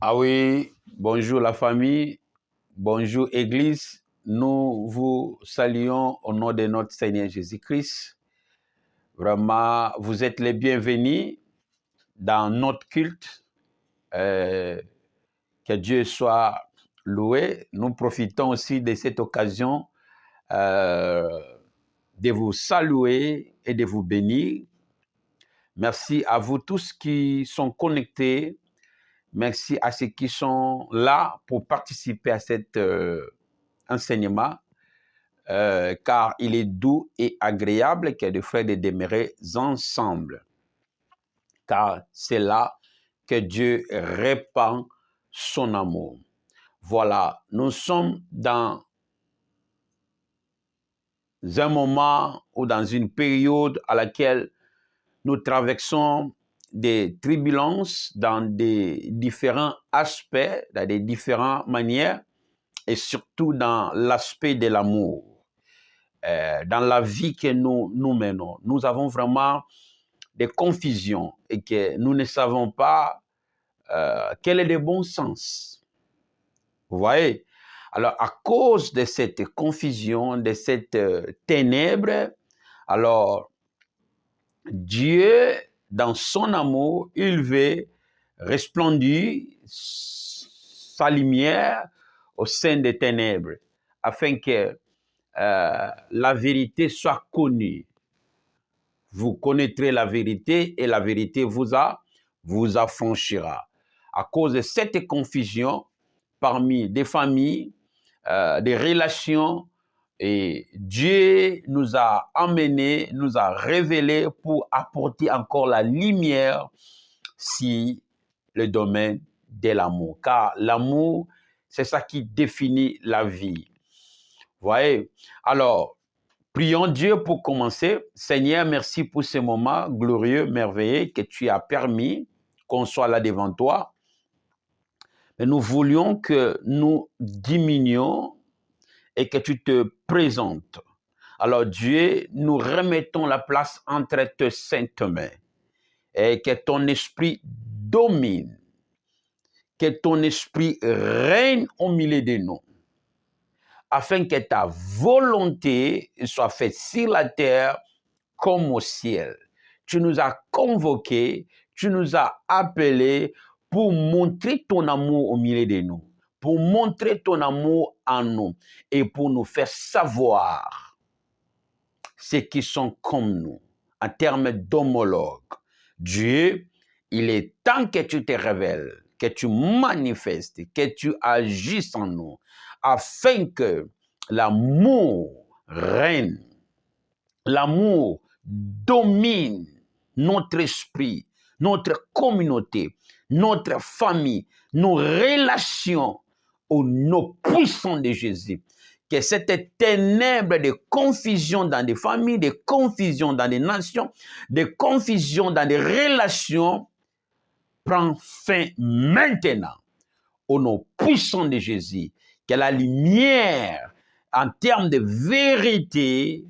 Ah oui, bonjour la famille, bonjour Église. Nous vous saluons au nom de notre Seigneur Jésus-Christ. Vraiment, vous êtes les bienvenus dans notre culte. Que Dieu soit loué. Nous profitons aussi de cette occasion euh, de vous saluer et de vous bénir. Merci à vous tous qui sont connectés. Merci à ceux qui sont là pour participer à cet enseignement, car il est doux et agréable que de frères de demeurer ensemble, car c'est là que Dieu répand son amour. Voilà, nous sommes dans un moment ou dans une période à laquelle nous traversons des turbulences dans des différents aspects, dans des différentes manières, et surtout dans l'aspect de l'amour. Dans la vie que nous menons, nous avons vraiment des confusions et que nous ne savons pas quel est le bon sens. Vous voyez? Alors, à cause de cette confusion, de cette ténèbre, alors, Dieu, dans son amour, il veut resplendir sa lumière au sein des ténèbres, afin que la vérité soit connue. Vous connaîtrez la vérité et la vérité vous affranchira. À cause de cette confusion parmi des familles, des relations, et Dieu nous a emmenés, nous a révélés pour apporter encore la lumière sur le domaine de l'amour. Car l'amour, c'est ça qui définit la vie. Vous voyez? Alors, prions Dieu pour commencer. Seigneur, merci pour ce moment glorieux, merveilleux que tu as permis qu'on soit là devant toi. Mais nous voulions que nous diminuions et que tu te présentes. Alors Dieu, nous remettons la place entre tes saintes mains et que ton esprit domine, que ton esprit règne au milieu de nous, afin que ta volonté soit faite sur la terre comme au ciel. Tu nous as convoqués, tu nous as appelés pour montrer ton amour au milieu de nous, pour montrer ton amour en nous et pour nous faire savoir ceux qui sont comme nous, en termes d'homologues. Dieu, il est temps que tu te révèles, que tu manifestes, que tu agisses en nous, afin que l'amour règne, l'amour domine notre esprit, notre communauté, notre famille, nos relations au nom puissant de Jésus. Que cette ténèbre de confusion dans des familles, de confusion dans des nations, de confusion dans des relations prend fin maintenant au nom puissant de Jésus. Que la lumière en termes de vérité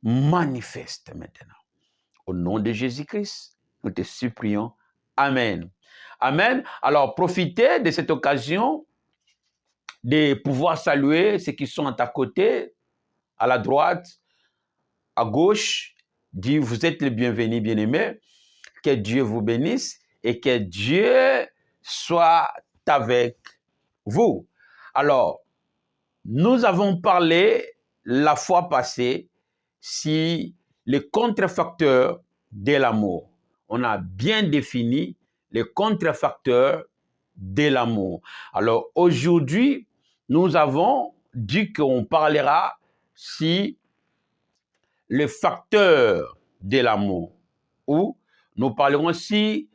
manifeste maintenant. Au nom de Jésus-Christ, nous te supplions. Amen. Amen. Alors, profitez de cette occasion de pouvoir saluer ceux qui sont à ta côté, à la droite, à gauche. Dis, vous êtes les bienvenus, bien-aimés. Que Dieu vous bénisse et que Dieu soit avec vous. Alors, nous avons parlé la fois passée si les contrefacteurs de l'amour. On a bien défini les contrefacteurs de l'amour. Alors aujourd'hui, nous avons dit qu'on parlera si les facteurs de l'amour, ou nous parlerons aussi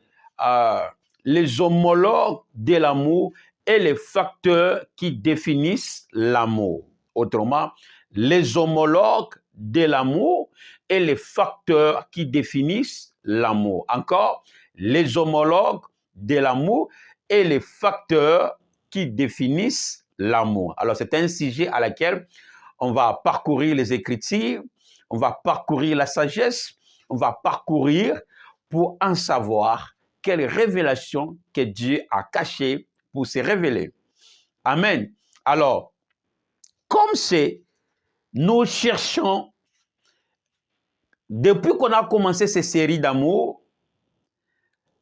les homologues de l'amour et les facteurs qui définissent l'amour. Autrement, les homologues de l'amour et les facteurs qui définissent l'amour. Encore, les homologues de l'amour et les facteurs qui définissent l'amour. Alors, c'est un sujet à laquelle on va parcourir les Écritures, on va parcourir la sagesse, on va parcourir pour en savoir quelle révélation que Dieu a cachée pour se révéler. Amen. Alors, comme c'est, nous cherchons, depuis qu'on a commencé ces séries d'amour,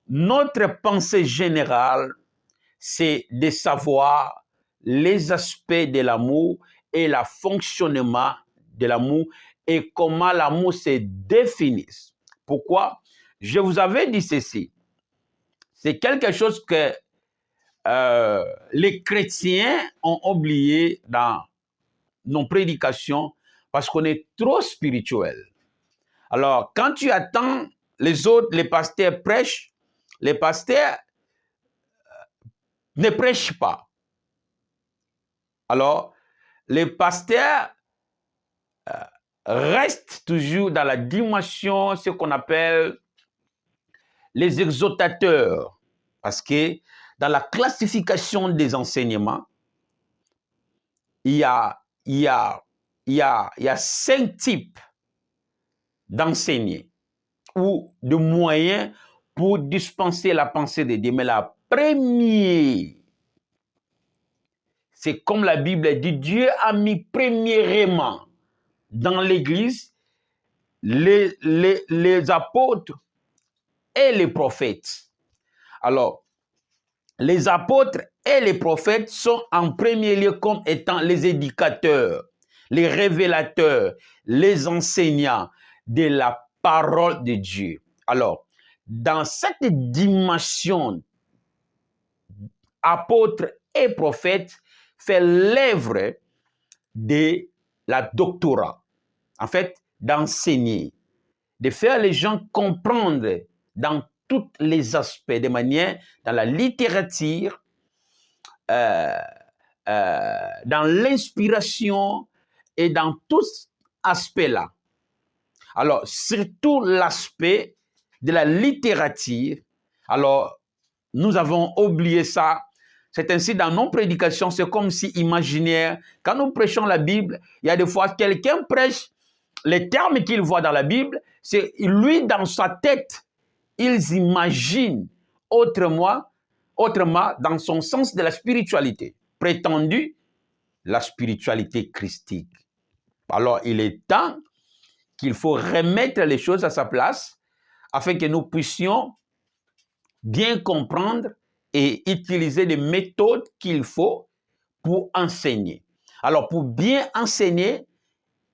notre pensée générale, c'est de savoir les aspects de l'amour et le fonctionnement de l'amour et comment l'amour se définit. Pourquoi? Je vous avais dit ceci. C'est quelque chose que les chrétiens ont oublié dans nos prédications parce qu'on est trop spirituel. Alors, quand tu attends les autres, les pasteurs prêchent, les pasteurs ne prêchent pas. Alors, les pasteurs restent toujours dans la dimension, ce qu'on appelle les exhortateurs. Parce que dans la classification des enseignements, il y a 5 types d'enseignants ou de moyens pour dispenser la pensée de Dieu. Mais la première, c'est comme la Bible dit, Dieu a mis premièrement dans l'Église les apôtres et les prophètes. Alors, les apôtres et les prophètes sont en premier lieu comme étant les éducateurs, les révélateurs, les enseignants de la parole de Dieu. Alors, dans cette dimension, apôtres et prophètes fait l'œuvre de la doctorat. En fait, d'enseigner, de faire les gens comprendre dans tous les aspects, de manière, dans la littérature, dans l'inspiration et dans tous aspects-là. Alors, surtout l'aspect de la littérature, alors, nous avons oublié ça. C'est ainsi dans nos prédications, c'est comme si imaginaire. Quand nous prêchons la Bible, il y a des fois quelqu'un prêche les termes qu'il voit dans la Bible, c'est lui dans sa tête, il imagine autrement dans son sens de la spiritualité, prétendu la spiritualité christique. Alors il est temps qu'il faut remettre les choses à sa place afin que nous puissions bien comprendre et utiliser les méthodes qu'il faut pour enseigner. Alors pour bien enseigner,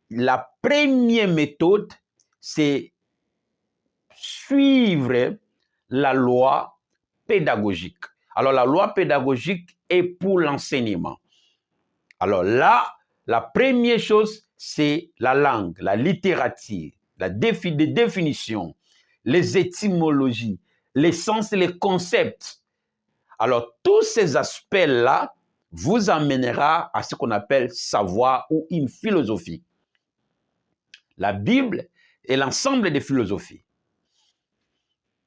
la première méthode, c'est suivre la loi pédagogique. Alors, la loi pédagogique est pour l'enseignement. Alors là, la première chose, c'est la langue, la littérature, les définitions, les étymologies, les sens et les concepts. Alors, tous ces aspects-là vous amènera à ce qu'on appelle savoir ou une philosophie. La Bible est l'ensemble des philosophies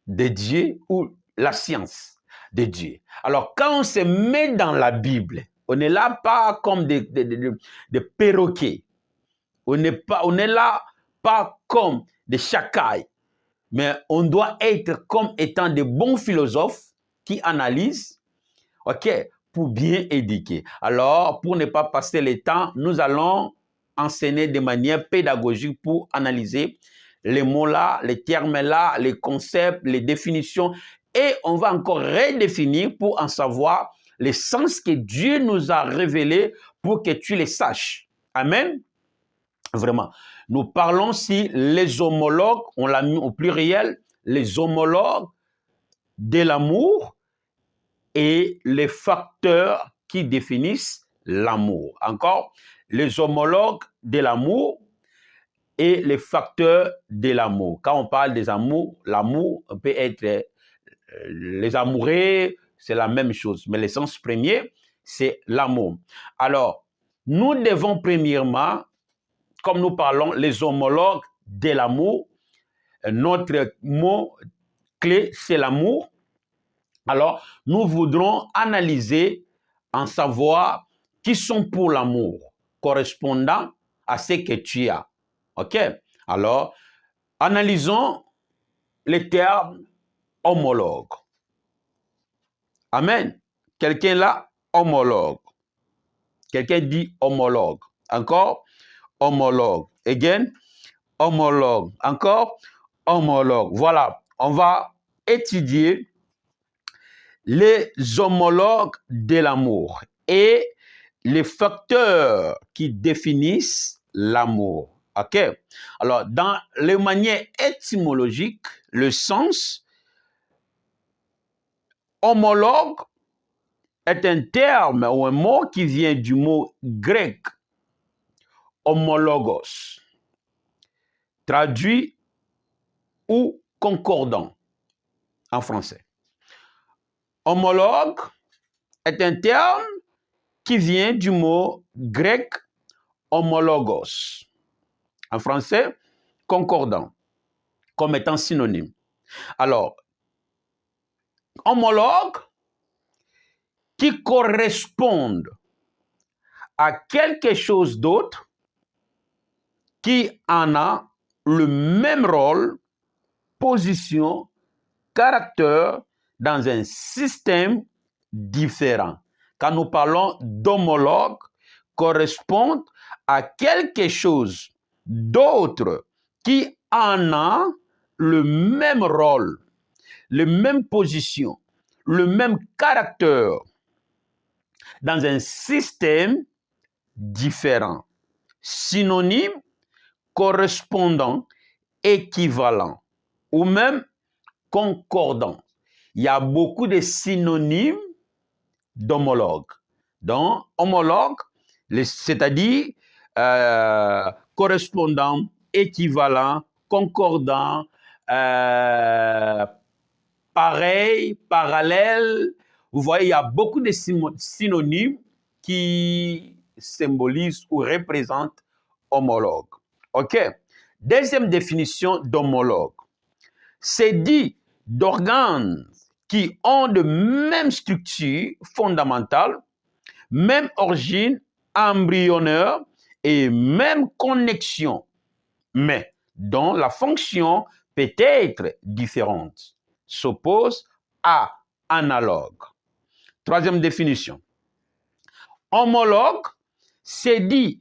de Dieu ou la science de Dieu. Alors, quand on se met dans la Bible, on n'est là pas comme des perroquets. On est là pas comme des chacals. Mais on doit être comme étant des bons philosophes qui analysent, ok, pour bien éduquer. Alors, pour ne pas passer le temps, nous allons enseigner de manière pédagogique pour analyser les mots-là, les termes-là, les concepts, les définitions. Et on va encore redéfinir pour en savoir les sens que Dieu nous a révélés pour que tu les saches. Amen. Vraiment. Nous parlons si les homologues, on l'a mis au pluriel, les homologues de l'amour et les facteurs qui définissent l'amour. Encore, les homologues de l'amour et les facteurs de l'amour. Quand on parle des amours, l'amour peut être les amoureux, c'est la même chose. Mais l'essence première, c'est l'amour. Alors, nous devons premièrement, comme nous parlons, les homologues de l'amour, notre mot clé, c'est l'amour. Alors, nous voudrons analyser, en savoir qui sont pour l'amour, correspondant à ce que tu as. OK? Alors, analysons les termes homologues. Amen. Quelqu'un là, homologue. Quelqu'un dit homologue. Encore, homologue. Again, homologue. Encore, homologue. Voilà, on va étudier les homologues de l'amour et les facteurs qui définissent l'amour. OK? Alors, dans les manières étymologiques, le sens homologue est un terme ou un mot qui vient du mot grec homologos, traduit ou concordant en français. Homologue est un terme qui vient du mot grec homologos, en français concordant, comme étant synonyme. Alors, homologue qui correspondent à quelque chose d'autre qui en a le même rôle, position, caractère dans un système différent. Quand nous parlons d'homologue, correspondent à quelque chose d'autre qui en a le même rôle, la même position, le même caractère dans un système différent. Synonyme, correspondant, équivalent ou même concordant. Il y a beaucoup de synonymes d'homologue. Donc, homologue, c'est-à-dire correspondant, équivalent, concordant, pareil, parallèle. Vous voyez, il y a beaucoup de synonymes qui symbolisent ou représentent homologue. OK? Deuxième définition d'homologue. C'est dit d'organes qui ont de même structure fondamentale, même origine embryonnaire et même connexion, mais dont la fonction peut être différente, s'oppose à analogue. Troisième définition. Homologue, c'est dit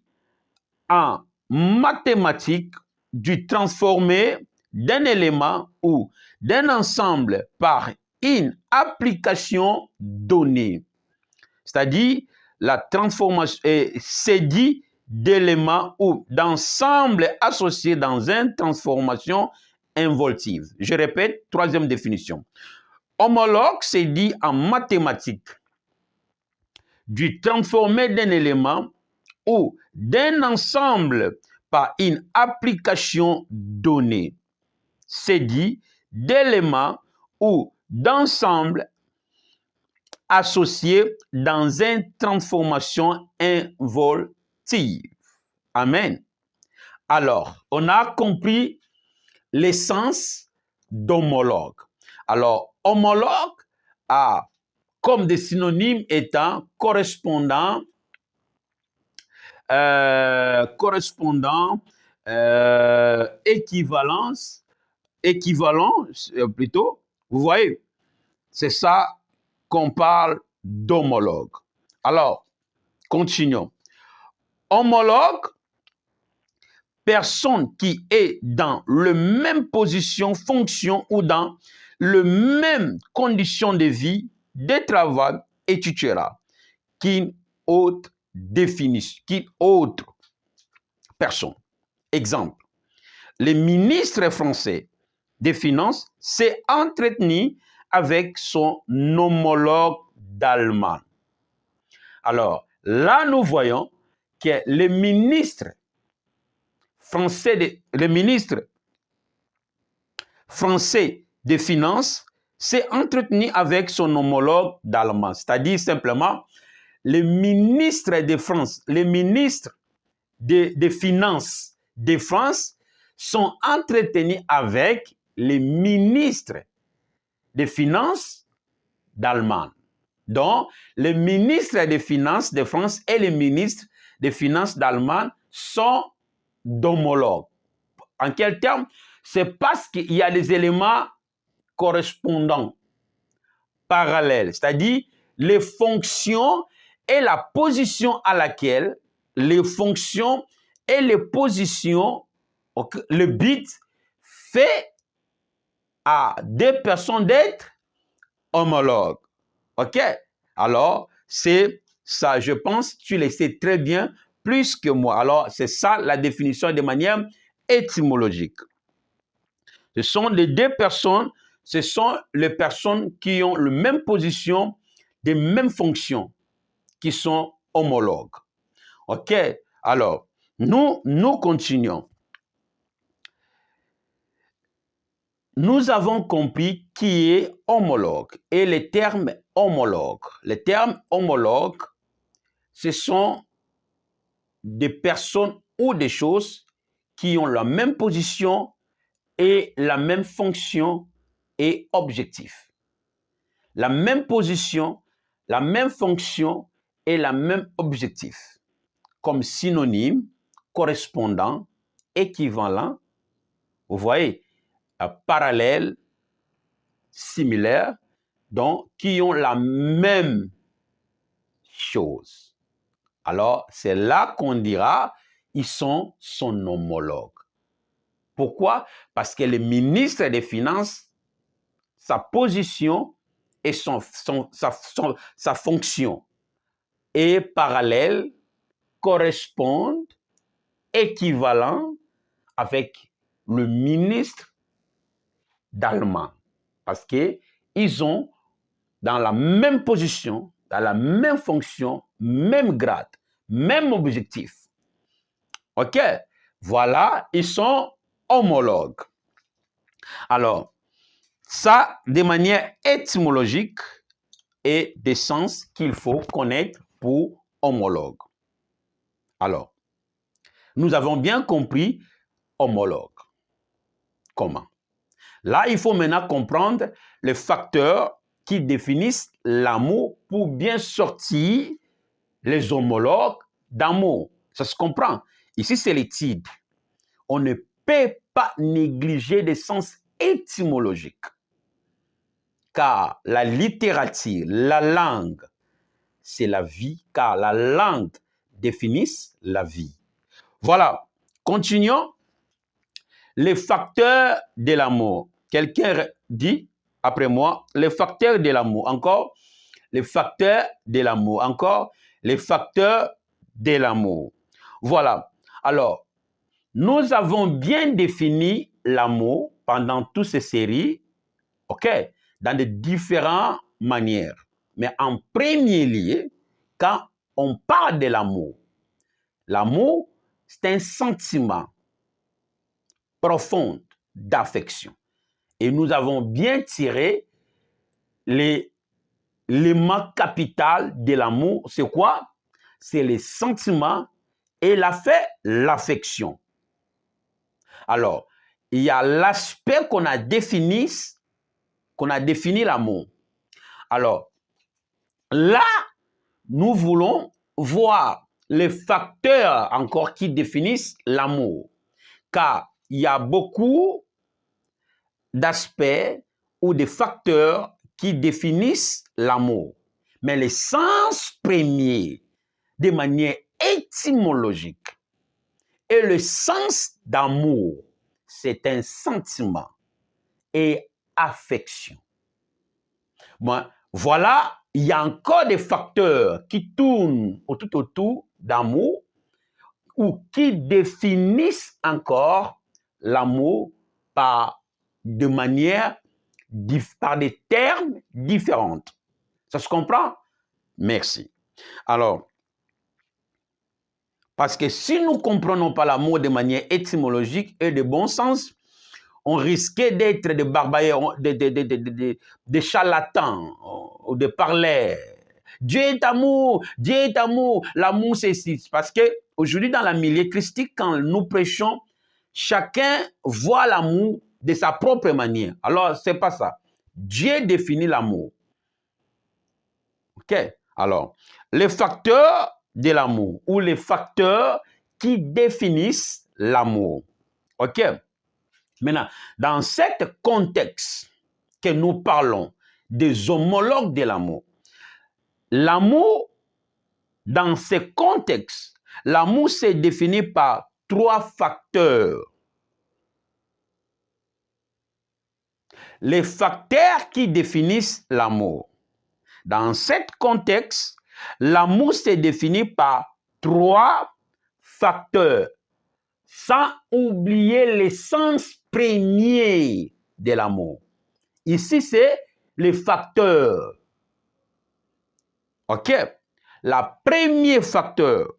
en mathématiques du transformé d'un élément ou d'un ensemble par une application donnée. C'est-à-dire la transformation, c'est dit d'éléments ou d'ensemble associés dans une transformation involtive. Je répète, troisième définition. Homologue, c'est dit en mathématiques du transformé d'un élément ou d'un ensemble par une application donnée. C'est dit d'éléments ou d'ensemble associés dans une transformation involtive. Amen. Alors, on a compris l'essence d'homologue. Alors, homologue a comme des synonymes étant correspondant, équivalence, équivalent plutôt. Vous voyez, c'est ça qu'on parle d'homologue. Alors, continuons. Homologue, personne qui est dans la même position, fonction ou dans les mêmes conditions de vie, de travail, etc. qu'une autre définition, qu'une autre personne. Exemple, le ministre français des Finances s'est entretenu avec son homologue d'Allemagne. Alors, là, nous voyons que le ministre français des Finances s'est entretenu avec son homologue d'Allemagne. C'est-à-dire simplement, le ministre de France, les ministres des Finances de France sont entretenus avec les ministres des Finances d'Allemagne. Donc, le ministre des Finances de France et le ministre des Finances d'Allemagne sont d'homologues. En quel terme? C'est parce qu'il y a des éléments correspondants parallèles, c'est-à-dire les fonctions et la position à laquelle les fonctions et les positions, le but fait à deux personnes d'être homologues. OK? Alors, c'est ça, je pense, tu le sais très bien, plus que moi. Alors, c'est ça la définition de manière étymologique. Ce sont les deux personnes, ce sont les personnes qui ont la même position, des mêmes fonctions, qui sont homologues. OK? Alors, nous continuons. Nous avons compris qui est homologue et les termes homologues. Les termes homologues, ce sont des personnes ou des choses qui ont la même position et la même fonction et objectif. La même position, la même fonction et la même objectif. Comme synonyme, correspondant, équivalent, vous voyez, parallèle, similaire, donc qui ont la même chose. Alors, c'est là qu'on dira, ils sont son homologue. Pourquoi? Parce que le ministre des Finances, sa position et sa fonction est parallèle, correspondent, équivalent avec le ministre d'Allemagne. Parce qu'ils ont dans la même position, dans la même fonction, même grade, même objectif. OK? Voilà, ils sont homologues. Alors, ça, de manière étymologique et des sens qu'il faut connaître pour homologue. Alors, nous avons bien compris homologue. Comment? Là, il faut maintenant comprendre les facteurs qui définissent l'amour pour bien sortir les homologues d'amour. Ça se comprend. Ici, c'est l'étude. On ne peut pas négliger des sens étymologiques. Car la littérature, la langue, c'est la vie, car la langue définit la vie. Voilà. Continuons. Les facteurs de l'amour. Quelqu'un dit après moi, les facteurs de l'amour. Encore, les facteurs de l'amour. Encore, les facteurs de l'amour. Voilà. Alors, nous avons bien défini l'amour pendant toutes ces séries, OK, dans de différentes manières. Mais en premier lieu, quand on parle de l'amour, l'amour, c'est un sentiment profond d'affection. Et nous avons bien tiré l'élément capital de l'amour. C'est quoi? C'est les sentiments et l'affection. Alors, il y a l'aspect qu'on a défini l'amour. Alors, là, nous voulons voir les facteurs encore qui définissent l'amour. Car il y a beaucoup d'aspects ou de facteurs qui définissent l'amour. Mais le sens premier, de manière étymologique, et le sens d'amour, c'est un sentiment et affection. Bon, voilà, il y a encore des facteurs qui tournent tout autour d'amour ou qui définissent encore l'amour par des termes différents. Ça se comprend? Merci. Alors, parce que si nous ne comprenons pas l'amour de manière étymologique et de bon sens, on risquait d'être des barbares, des charlatans, ou des parleurs. Dieu est amour, l'amour c'est ici. Parce qu'aujourd'hui, dans la milieu christique, quand nous prêchons, chacun voit l'amour de sa propre manière. Alors, ce n'est pas ça. Dieu définit l'amour. OK? Alors, les facteurs de l'amour ou les facteurs qui définissent l'amour. OK? Maintenant, dans ce contexte que nous parlons des homologues de l'amour. L'amour, dans ce contexte, l'amour se définit par 3 facteurs. Les facteurs qui définissent l'amour. Dans ce contexte, l'amour se définit par 3 facteurs, sans oublier l'essence première de l'amour. Ici, c'est les facteurs. OK? Le premier facteur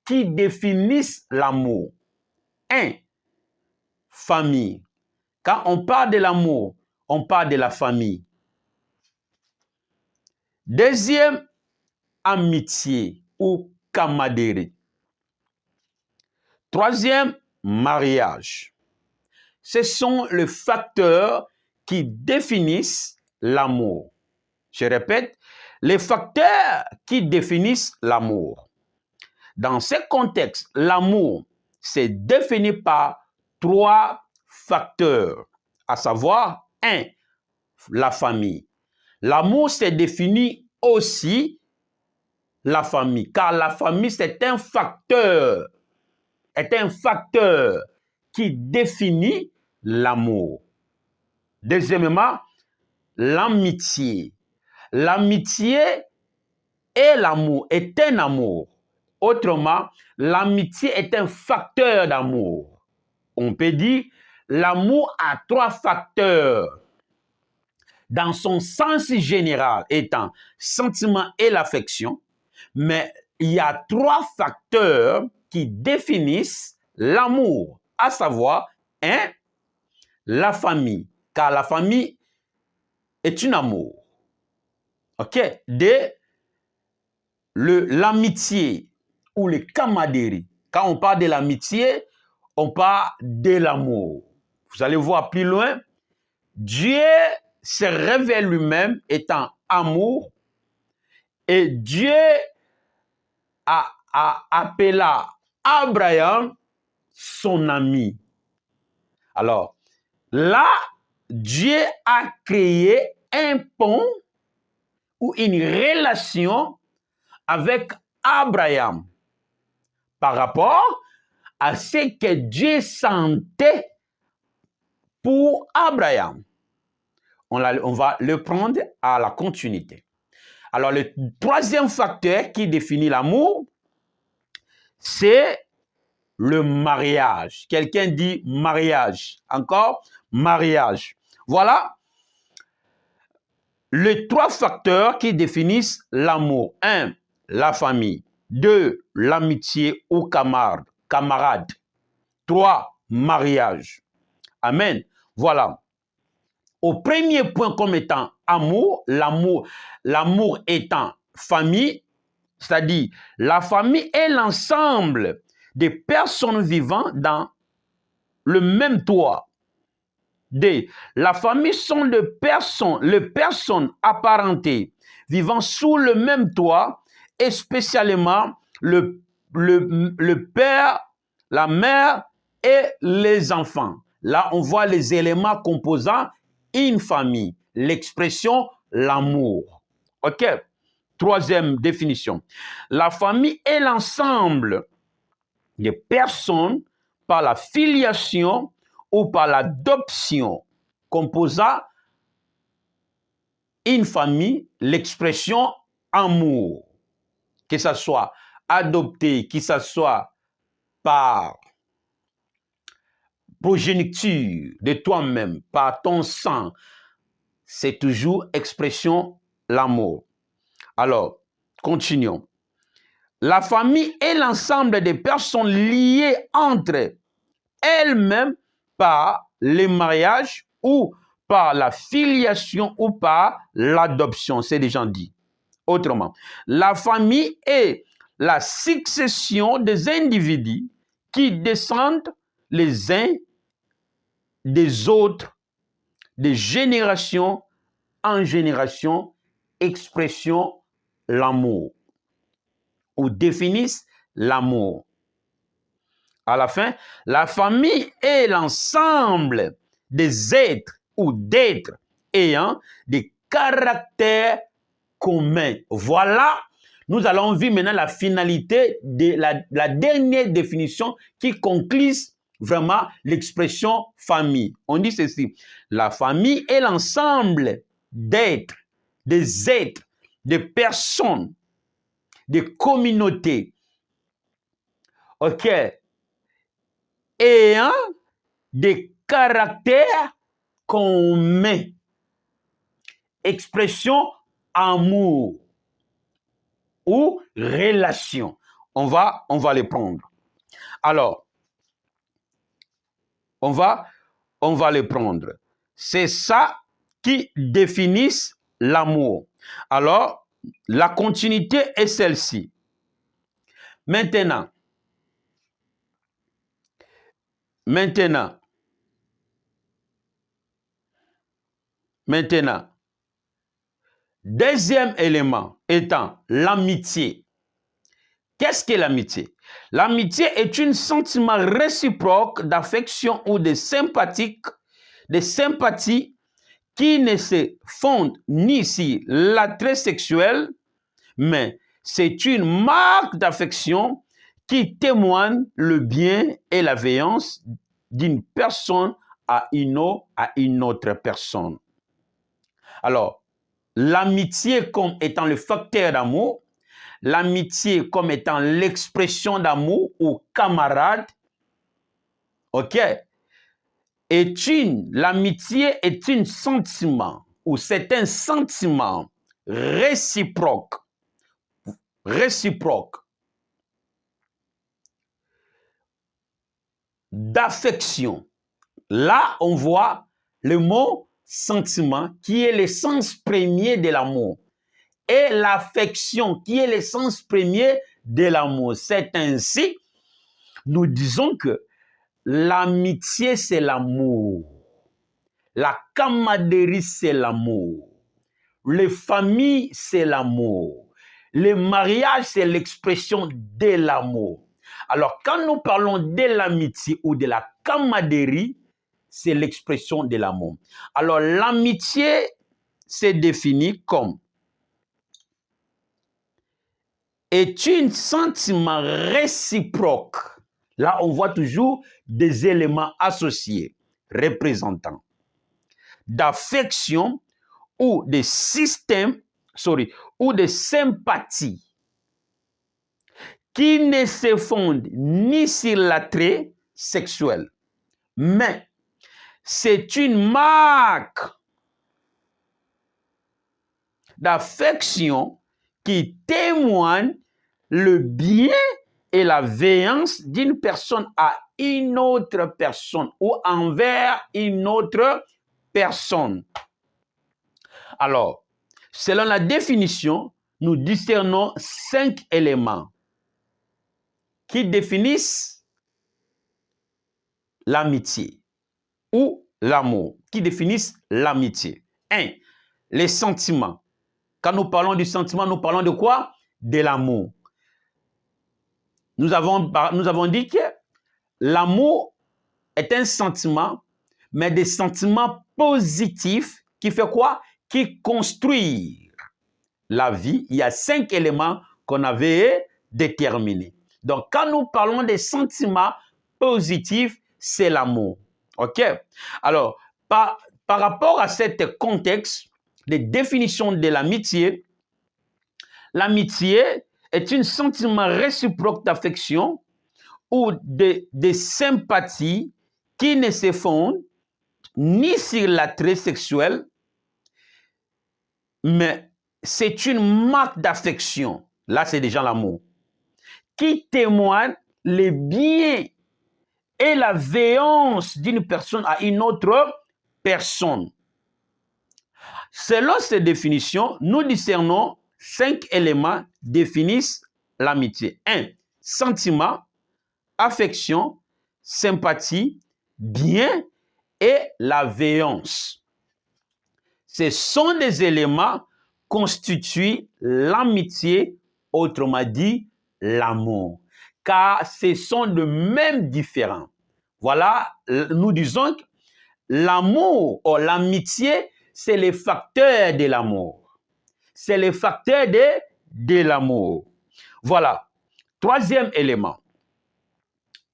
qui définit l'amour. 1. Famille. Quand on parle de l'amour, on parle de la famille. Deuxième, amitié ou camaraderie. Troisième, mariage. Ce sont les facteurs qui définissent l'amour. Je répète, les facteurs qui définissent l'amour. Dans ce contexte, l'amour se définit par 3 facteurs, à savoir 1. La famille. L'amour se définit aussi la famille, car la famille c'est un facteur qui définit l'amour. Deuxièmement, l'amitié. L'amitié et l'amour est un amour. Autrement, l'amitié est un facteur d'amour. On peut dire l'amour a 3 facteurs. Dans son sens général étant sentiment et l'affection, mais il y a 3 facteurs qui définissent l'amour, à savoir 1. La famille, car la famille est un amour. OK? 2. L'amitié ou le camaraderie. Quand on parle de l'amitié, on parle de l'amour. Vous allez voir plus loin, Dieu se révèle lui-même étant amour et Dieu a appelé Abraham son ami. Alors, là, Dieu a créé un pont ou une relation avec Abraham par rapport à ce que Dieu sentait pour Abraham. On va le prendre à la continuité. Alors, le troisième facteur qui définit l'amour, c'est le mariage. Quelqu'un dit mariage. Encore, mariage. Voilà les 3 facteurs qui définissent l'amour. 1. La famille. 2. L'amitié ou camarade. 3. Mariage. Amen. Voilà. Au premier point comme étant amour, l'amour étant famille, c'est-à-dire la famille est l'ensemble des personnes vivant dans le même toit. 2. La famille sont les personnes apparentées vivant sous le même toit, et spécialement le père, la mère et les enfants. Là, on voit les éléments composant une famille, l'expression l'amour. OK? Troisième définition. La famille est l'ensemble des personnes par la filiation ou par l'adoption composant une famille, l'expression amour. Que ce soit adopté, que ce soit par progéniture de toi-même, par ton sang, c'est toujours expression l'amour. Alors, continuons. La famille est l'ensemble des personnes liées entre elles-mêmes par le mariage ou par la filiation ou par l'adoption. C'est déjà dit. Autrement, la famille est la succession des individus qui descendent les uns des autres, de génération en génération, expression l'amour ou définissent l'amour. À la fin, la famille est l'ensemble des êtres ou d'êtres ayant des caractère commun. Voilà, nous allons vivre maintenant la finalité de la dernière définition qui conclut vraiment l'expression famille. On dit ceci: la famille est l'ensemble d'êtres, des êtres, de personnes, de communautés, ok, ayant des caractères communs. Expression amour ou relation. On va les prendre. Alors, on va les prendre. C'est ça qui définit l'amour. Alors, la continuité est celle-ci. Maintenant, deuxième élément étant l'amitié. Qu'est-ce qu'est l'amitié? L'amitié est un sentiment réciproque d'affection ou de sympathie qui ne se fonde ni sur l'attrait sexuel, mais c'est une marque d'affection qui témoigne le bien et la bienveillance d'une personne à une autre personne. Alors, l'amitié comme étant le facteur d'amour, l'amitié comme étant l'expression d'amour ou camarade, ok, l'amitié est un sentiment ou c'est un sentiment réciproque d'affection. Là, on voit le mot sentiment qui est l'essence premier de l'amour et l'affection qui est l'essence premier de l'amour. C'est ainsi, nous disons que l'amitié, c'est l'amour. La camaraderie, c'est l'amour. Les familles, c'est l'amour. Le mariage, c'est l'expression de l'amour. Alors, quand nous parlons de l'amitié ou de la camaraderie, c'est l'expression de l'amour. Alors, l'amitié, c'est défini comme est un sentiment réciproque. Là, on voit toujours des éléments associés, représentants d'affection ou de ou de sympathie qui ne se fondent ni sur l'attrait sexuel, mais c'est une marque d'affection qui témoigne le bien et la bienveillance d'une personne à une autre personne ou envers une autre personne. Alors, selon la définition, nous discernons 5 éléments qui définissent l'amitié ou l'amour, qui définissent l'amitié. 1. Les sentiments. Quand nous parlons du sentiment, nous parlons de quoi? De l'amour. Nous avons dit que l'amour est un sentiment, mais des sentiments positifs qui fait quoi? Qui construisent la vie. Il y a 5 éléments qu'on avait déterminés. Donc, quand nous parlons des sentiments positifs, c'est l'amour. OK? Alors, par rapport à ce contexte de définition de l'amitié, l'amitié est un sentiment réciproque d'affection ou de sympathie qui ne se fonde ni sur l'attrait sexuel, mais c'est une marque d'affection. Là, c'est déjà l'amour qui témoigne le bien et la bienveillance d'une personne à une autre personne. Selon ces définitions, nous discernons 5 éléments définissent l'amitié. 1. Sentiment, affection, sympathie, bien et la bienveillance. Ce sont des éléments constituent l'amitié, autrement dit, l'amour. Car ce sont de mêmes différents. Voilà, nous disons que l'amour ou l'amitié c'est les facteurs de l'amour. C'est les facteurs de l'amour. Voilà. Troisième élément,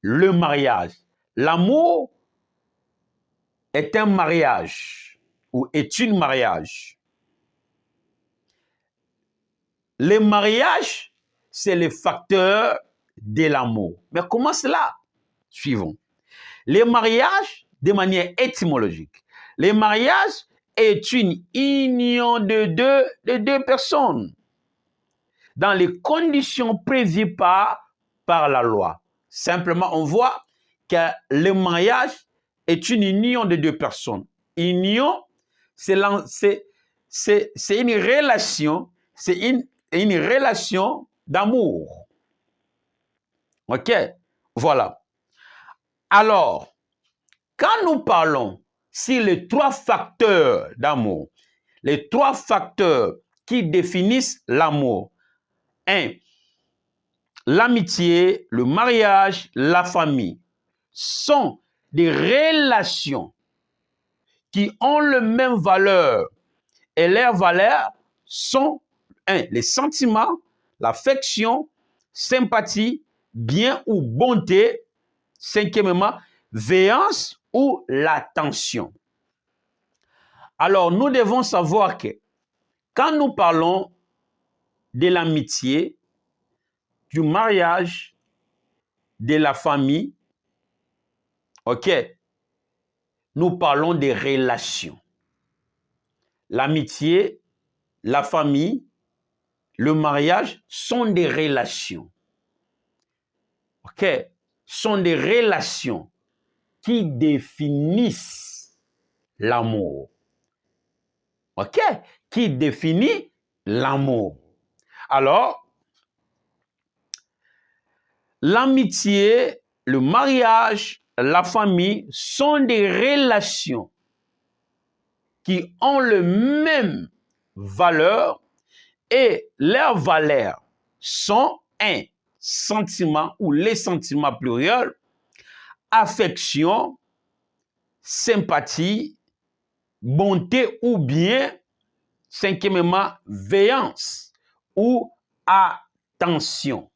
le mariage. L'amour est un mariage ou est une mariage. Le mariage, c'est le facteur de l'amour. Mais comment cela? Suivons. Le mariage, de manière étymologique, le mariage est une union de deux personnes dans les conditions prévues par la loi. Simplement, on voit que le mariage est une union de deux personnes. Union, c'est une relation, c'est une relation d'amour. OK? Voilà. Alors, quand nous parlons sur les trois facteurs d'amour, les trois facteurs qui définissent l'amour, 1. L'amitié, le mariage, la famille sont des relations qui ont la même valeur et leurs valeurs sont 1. Les sentiments, l'affection, sympathie, bien ou bonté. 5e, véhéance ou l'attention. Alors, nous devons savoir que quand nous parlons de l'amitié, du mariage, de la famille, ok, nous parlons des relations. L'amitié, la famille, le mariage sont des relations. Ok, sont des relations qui définissent l'amour. Ok, qui définit l'amour. Alors, l'amitié, le mariage, la famille sont des relations qui ont le même valeur et leurs valeurs sont 1. Sentiment ou les sentiments pluriels, affection, sympathie, bonté ou bien, 5e, véhéance ou attention.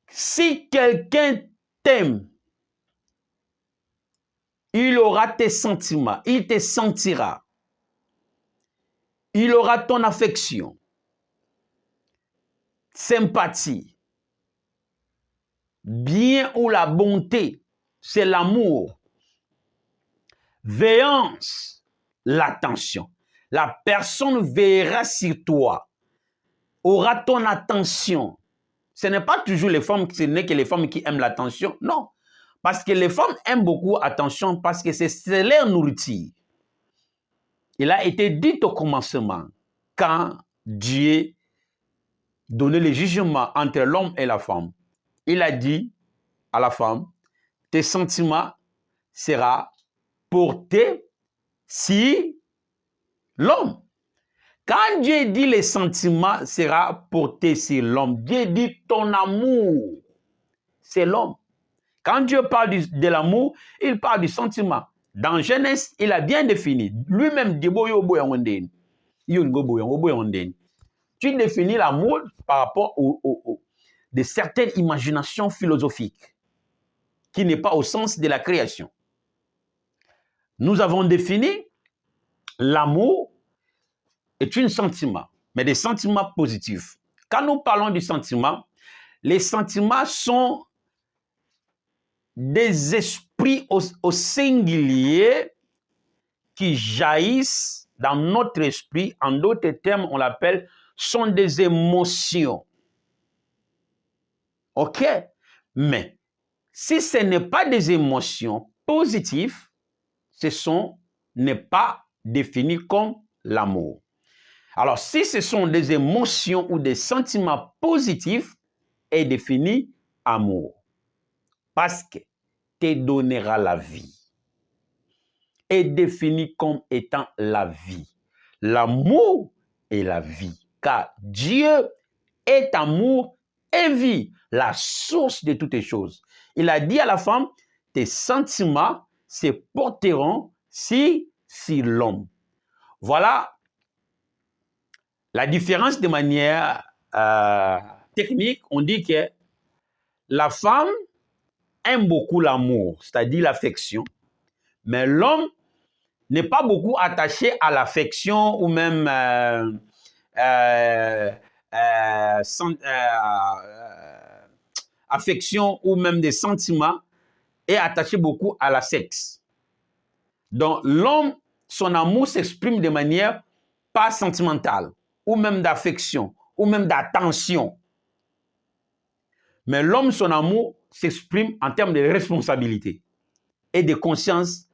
Si quelqu'un t'aime, il aura tes sentiments, il te sentira. Il aura ton affection, sympathie, bien ou la bonté, c'est l'amour. Véhéance, l'attention. La personne veillera sur toi, aura ton attention. Ce n'est pas toujours les femmes, ce n'est que les femmes qui aiment l'attention, non. Parce que les femmes aiment beaucoup l'attention parce que c'est leur nourriture. Il a été dit au commencement, quand Dieu donnait le jugement entre l'homme et la femme, il a dit à la femme, tes sentiments seront portés sur l'homme. Quand Dieu dit les sentiments sera porté sur l'homme, Dieu dit ton amour, c'est l'homme. Quand Dieu parle de l'amour, il parle du sentiment. Dans Genèse, il a bien défini. Lui-même dit, tu définis l'amour par rapport de certaines imaginations philosophiques qui n'est pas au sens de la création. Nous avons défini l'amour est un sentiment, mais des sentiments positifs. Quand nous parlons du sentiment, les sentiments sont des esprits au singulier qui jaillissent dans notre esprit. En d'autres termes, on l'appelle, sont des émotions. OK? Mais si ce n'est pas des émotions positives, n'est pas défini comme l'amour. Alors, si ce sont des émotions ou des sentiments positifs, est défini amour. Parce que te donnera la vie. Est défini comme étant la vie. L'amour est la vie. Car Dieu est amour et vie, la source de toutes les choses. Il a dit à la femme, tes sentiments se porteront sur sur l'homme. Voilà la différence de manière technique. On dit que la femme aime beaucoup l'amour, c'est-à-dire l'affection, mais l'homme n'est pas beaucoup attaché à l'affection ou même affection ou même des sentiments, est attaché beaucoup à la sexe. Donc l'homme, son amour s'exprime de manière pas sentimentale, ou même d'affection, ou même d'attention. Mais l'homme, son amour s'exprime en termes de responsabilité et de conscience.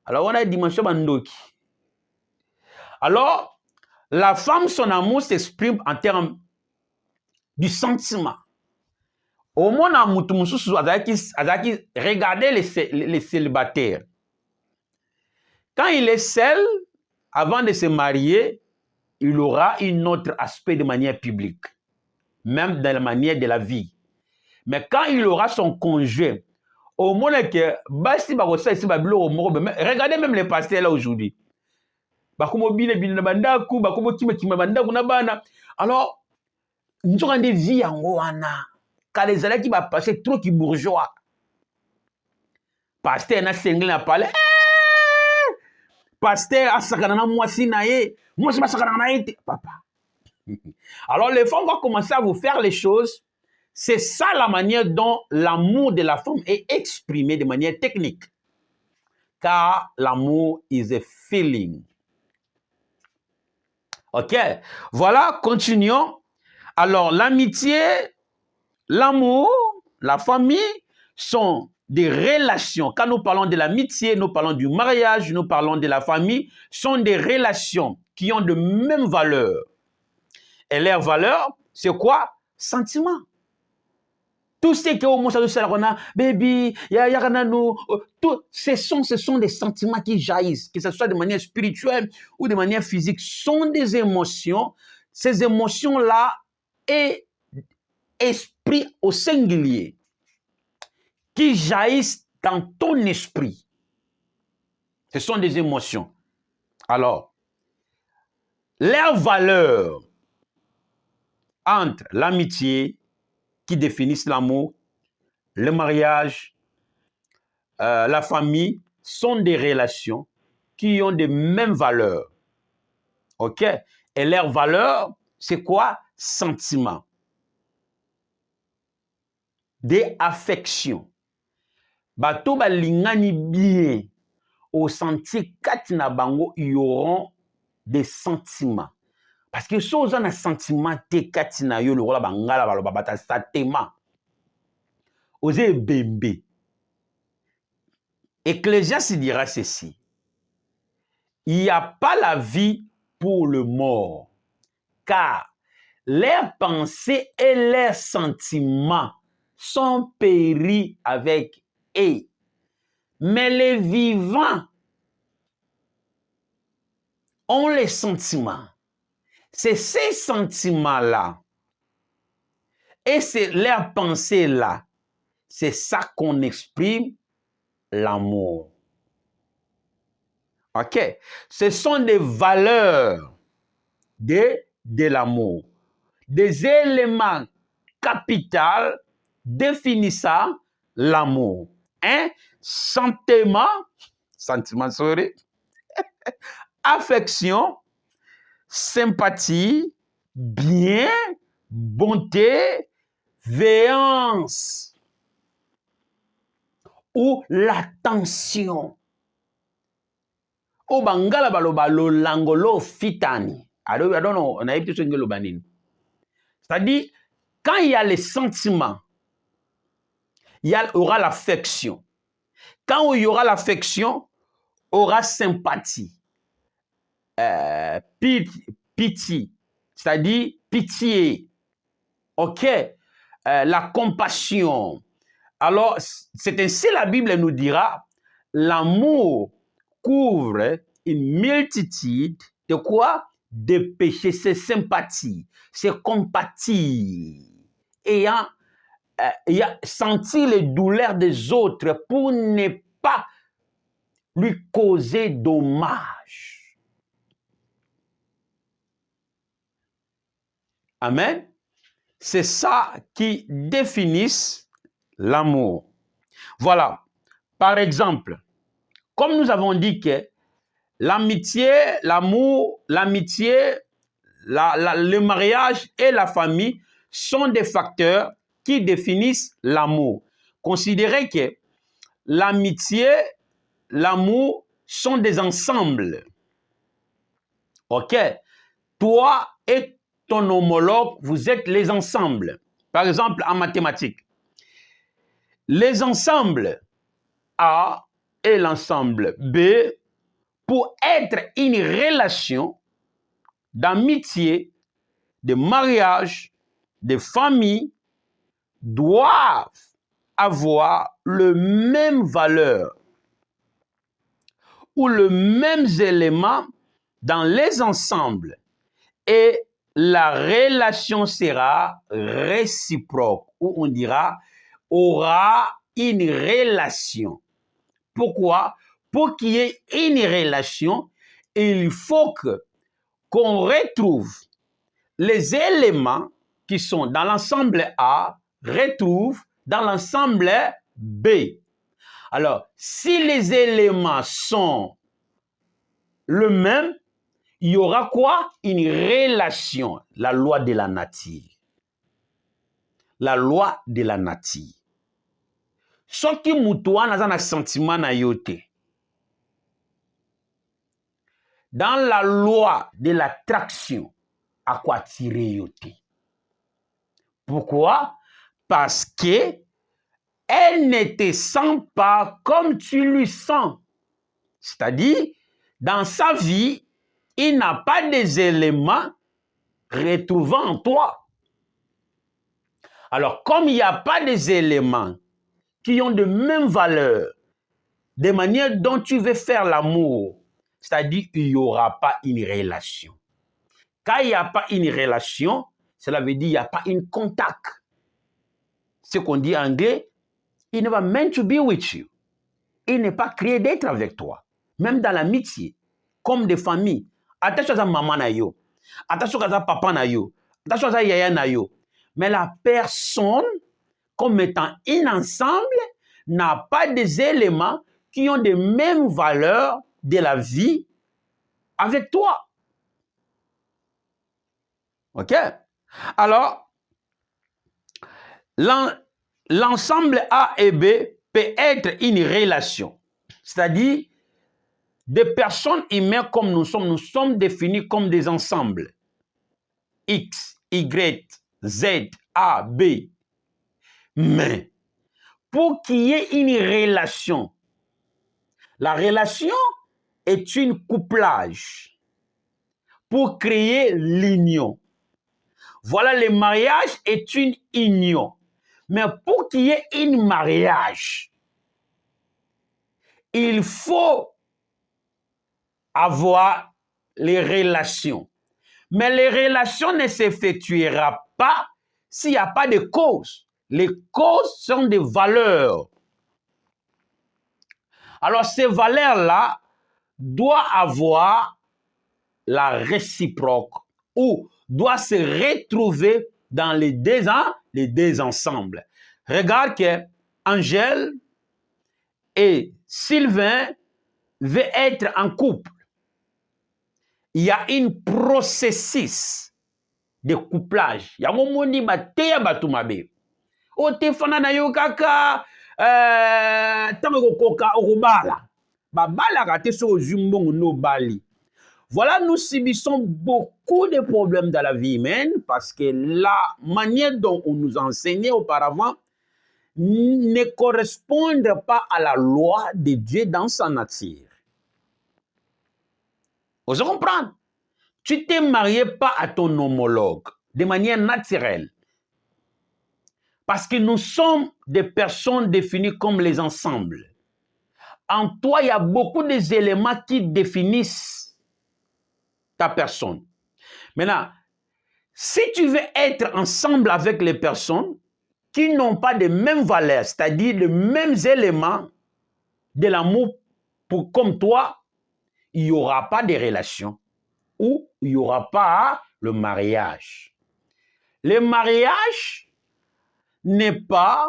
Alors, on a une dimension bandoki. Alors, la femme, son amour s'exprime en termes du sentiment. Au moins, regardez les célibataires. Quand il est seul, avant de se marier, il aura un autre aspect de manière publique, même dans la manière de la vie. Mais quand il aura son conjoint, au moins que regardez même les pasteurs là aujourd'hui. Alors, nous avons des vies en Goana. Quand les élèves qui va passer trop qui bourgeois. Pasteur n'a single n'a parlé. Pasteur a sakanana moi si naé. Moi c'est pas sakanana papa. Alors les femmes vont commencer à vous faire les choses. C'est ça la manière dont l'amour de la femme est exprimé de manière technique. Car l'amour is a feeling. Ok, voilà, continuons. Alors, l'amitié, l'amour, la famille sont des relations. Quand nous parlons de l'amitié, nous parlons du mariage, nous parlons de la famille, sont des relations qui ont de mêmes valeurs. Et leur valeur, c'est quoi? Sentiment. Tout ce que au moins baby, ce sont des sentiments qui jaillissent, que ce soit de manière spirituelle ou de manière physique, sont des émotions. Ces émotions-là est esprit au singulier qui jaillissent dans ton esprit. Ce sont des émotions. Alors, leur valeur entre l'amitié qui définissent l'amour, le mariage, la famille, sont des relations qui ont les mêmes valeurs. OK? Et leur valeur, c'est quoi? Sentiment. Des affections. Bato balingani bien. Au senti katina bango, ils auront des sentiments. Parce que si on a un sentiment, te katina yo, le roi bangala, balobabata, satema. Osez bembe. Ecclésiaste dira ceci. Il n'y a pas la vie pour le mort, car leurs pensées et leurs sentiments sont péris avec eux. Mais les vivants ont les sentiments. C'est ces sentiments-là et c'est leurs pensées-là. C'est ça qu'on exprime l'amour. OK? Ce sont des valeurs de l'amour. Des éléments capitaux définissant l'amour. Un sentiment, sorry, affection, sympathie, bien, bonté, véhéance ou l'attention. Au bangala baloba lo langolo fitani. I don't know, on a été sur le banin. C'est-à-dire, quand il y a les sentiments, il y aura l'affection. Quand il y aura l'affection, il y aura sympathie. Pitié, c'est-à-dire pitié. OK? La compassion. Alors, c'est ainsi la Bible nous dira, l'amour couvre une multitude de quoi? De péchés, c'est sympathie, c'est compatir. Ayant senti les douleurs des autres pour ne pas lui causer dommage. Amen. C'est ça qui définit l'amour. Voilà. Par exemple, comme nous avons dit que l'amitié, l'amour, l'amitié, le mariage et la famille sont des facteurs qui définissent l'amour. Considérez que l'amitié, l'amour sont des ensembles. OK? Toi et ton homologue, vous êtes les ensembles. Par exemple, en mathématiques, les ensembles A et l'ensemble B, pour être une relation d'amitié, de mariage, de famille, doivent avoir le même valeur ou le même élément dans les ensembles et la relation sera réciproque ou on dira aura une relation. Pourquoi? Pour qu'il y ait une relation, il faut qu'on retrouve les éléments qui sont dans l'ensemble A, retrouvent dans l'ensemble B. Alors, si les éléments sont le même, il y aura quoi? Une relation, la loi de la nature. La loi de la nature. Soki mutu wana aza na sentiment na yo te. Dans la loi de l'attraction, à quoi tirer yo te? Pourquoi? Parce que elle ne te sent pas comme tu lui sens. C'est-à-dire, dans sa vie, il n'a pas des éléments retrouvant en toi. Alors, comme il n'y a pas des éléments qui ont de même valeur, de manière dont tu veux faire l'amour, c'est-à-dire il n'y aura pas une relation. Quand il n'y a pas une relation, cela veut dire qu'il n'y a pas un contact. Ce qu'on dit en anglais, il ne va meant to be with you. Il n'est pas créé d'être avec toi. Même dans l'amitié, comme des familles. Attention à maman na yo. Attention à papa na yo. Attention à yaya na yo. Mais la personne, comme étant un ensemble, n'a pas des éléments qui ont les mêmes valeurs de la vie avec toi. OK? Alors, l'ensemble A et B peut être une relation. C'est-à-dire, des personnes humaines comme nous sommes définis comme des ensembles. X, Y, Z, A, B. Mais, pour qu'il y ait une relation, la relation est un couplage pour créer l'union. Voilà, le mariage est une union. Mais pour qu'il y ait un mariage, il faut avoir les relations. Mais les relations ne s'effectueront pas s'il n'y a pas de cause. Les causes sont des valeurs. Alors, ces valeurs-là doivent avoir la réciproque ou doivent se retrouver dans les deux ensembles. Regarde que Angèle et Sylvain veulent être en couple. Il y a un processus de couplage. Il y a un moment où il y a un mabe. O te fana na yo kaka tango koka okobala. Babala kate so zumbongo no bali. Voilà, nous subissons beaucoup de problèmes dans la vie humaine parce que la manière dont on nous enseignait auparavant ne correspond pas à la loi de Dieu dans sa nature. Vous comprenez? Tu t'es marié pas à ton homologue de manière naturelle. Parce que nous sommes des personnes définies comme les ensembles. En toi, il y a beaucoup d'éléments qui définissent ta personne. Maintenant, si tu veux être ensemble avec les personnes qui n'ont pas les mêmes valeurs, c'est-à-dire les mêmes éléments de l'amour comme toi, il n'y aura pas de relation ou il n'y aura pas le mariage. Le mariage n'est pas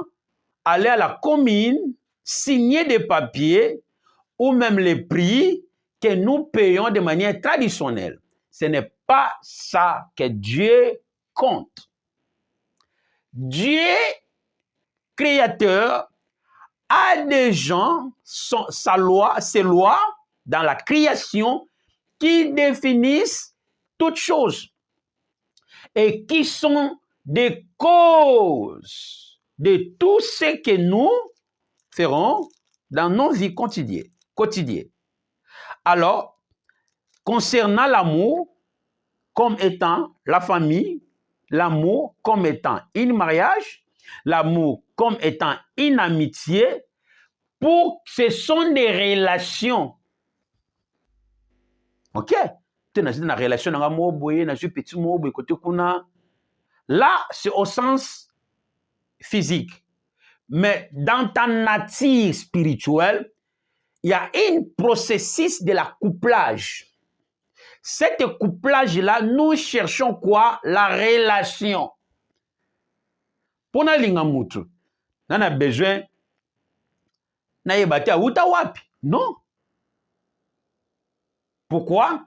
aller à la commune, signer des papiers ou même les prix que nous payons de manière traditionnelle. Ce n'est pas ça que Dieu compte. Dieu, créateur, a des gens, ses lois dans la création qui définissent toutes choses et qui sont des causes de tout ce que nous ferons dans nos vies quotidiennes. Alors, concernant l'amour comme étant la famille, l'amour comme étant un mariage, l'amour comme étant une amitié, ce sont des relations. Ok? Une relation là, c'est au sens physique. Mais dans ta nature spirituelle, il y a un processus de la couplage. Cet couplage-là, nous cherchons quoi? La relation. Pour nous, on a besoin non. Pourquoi?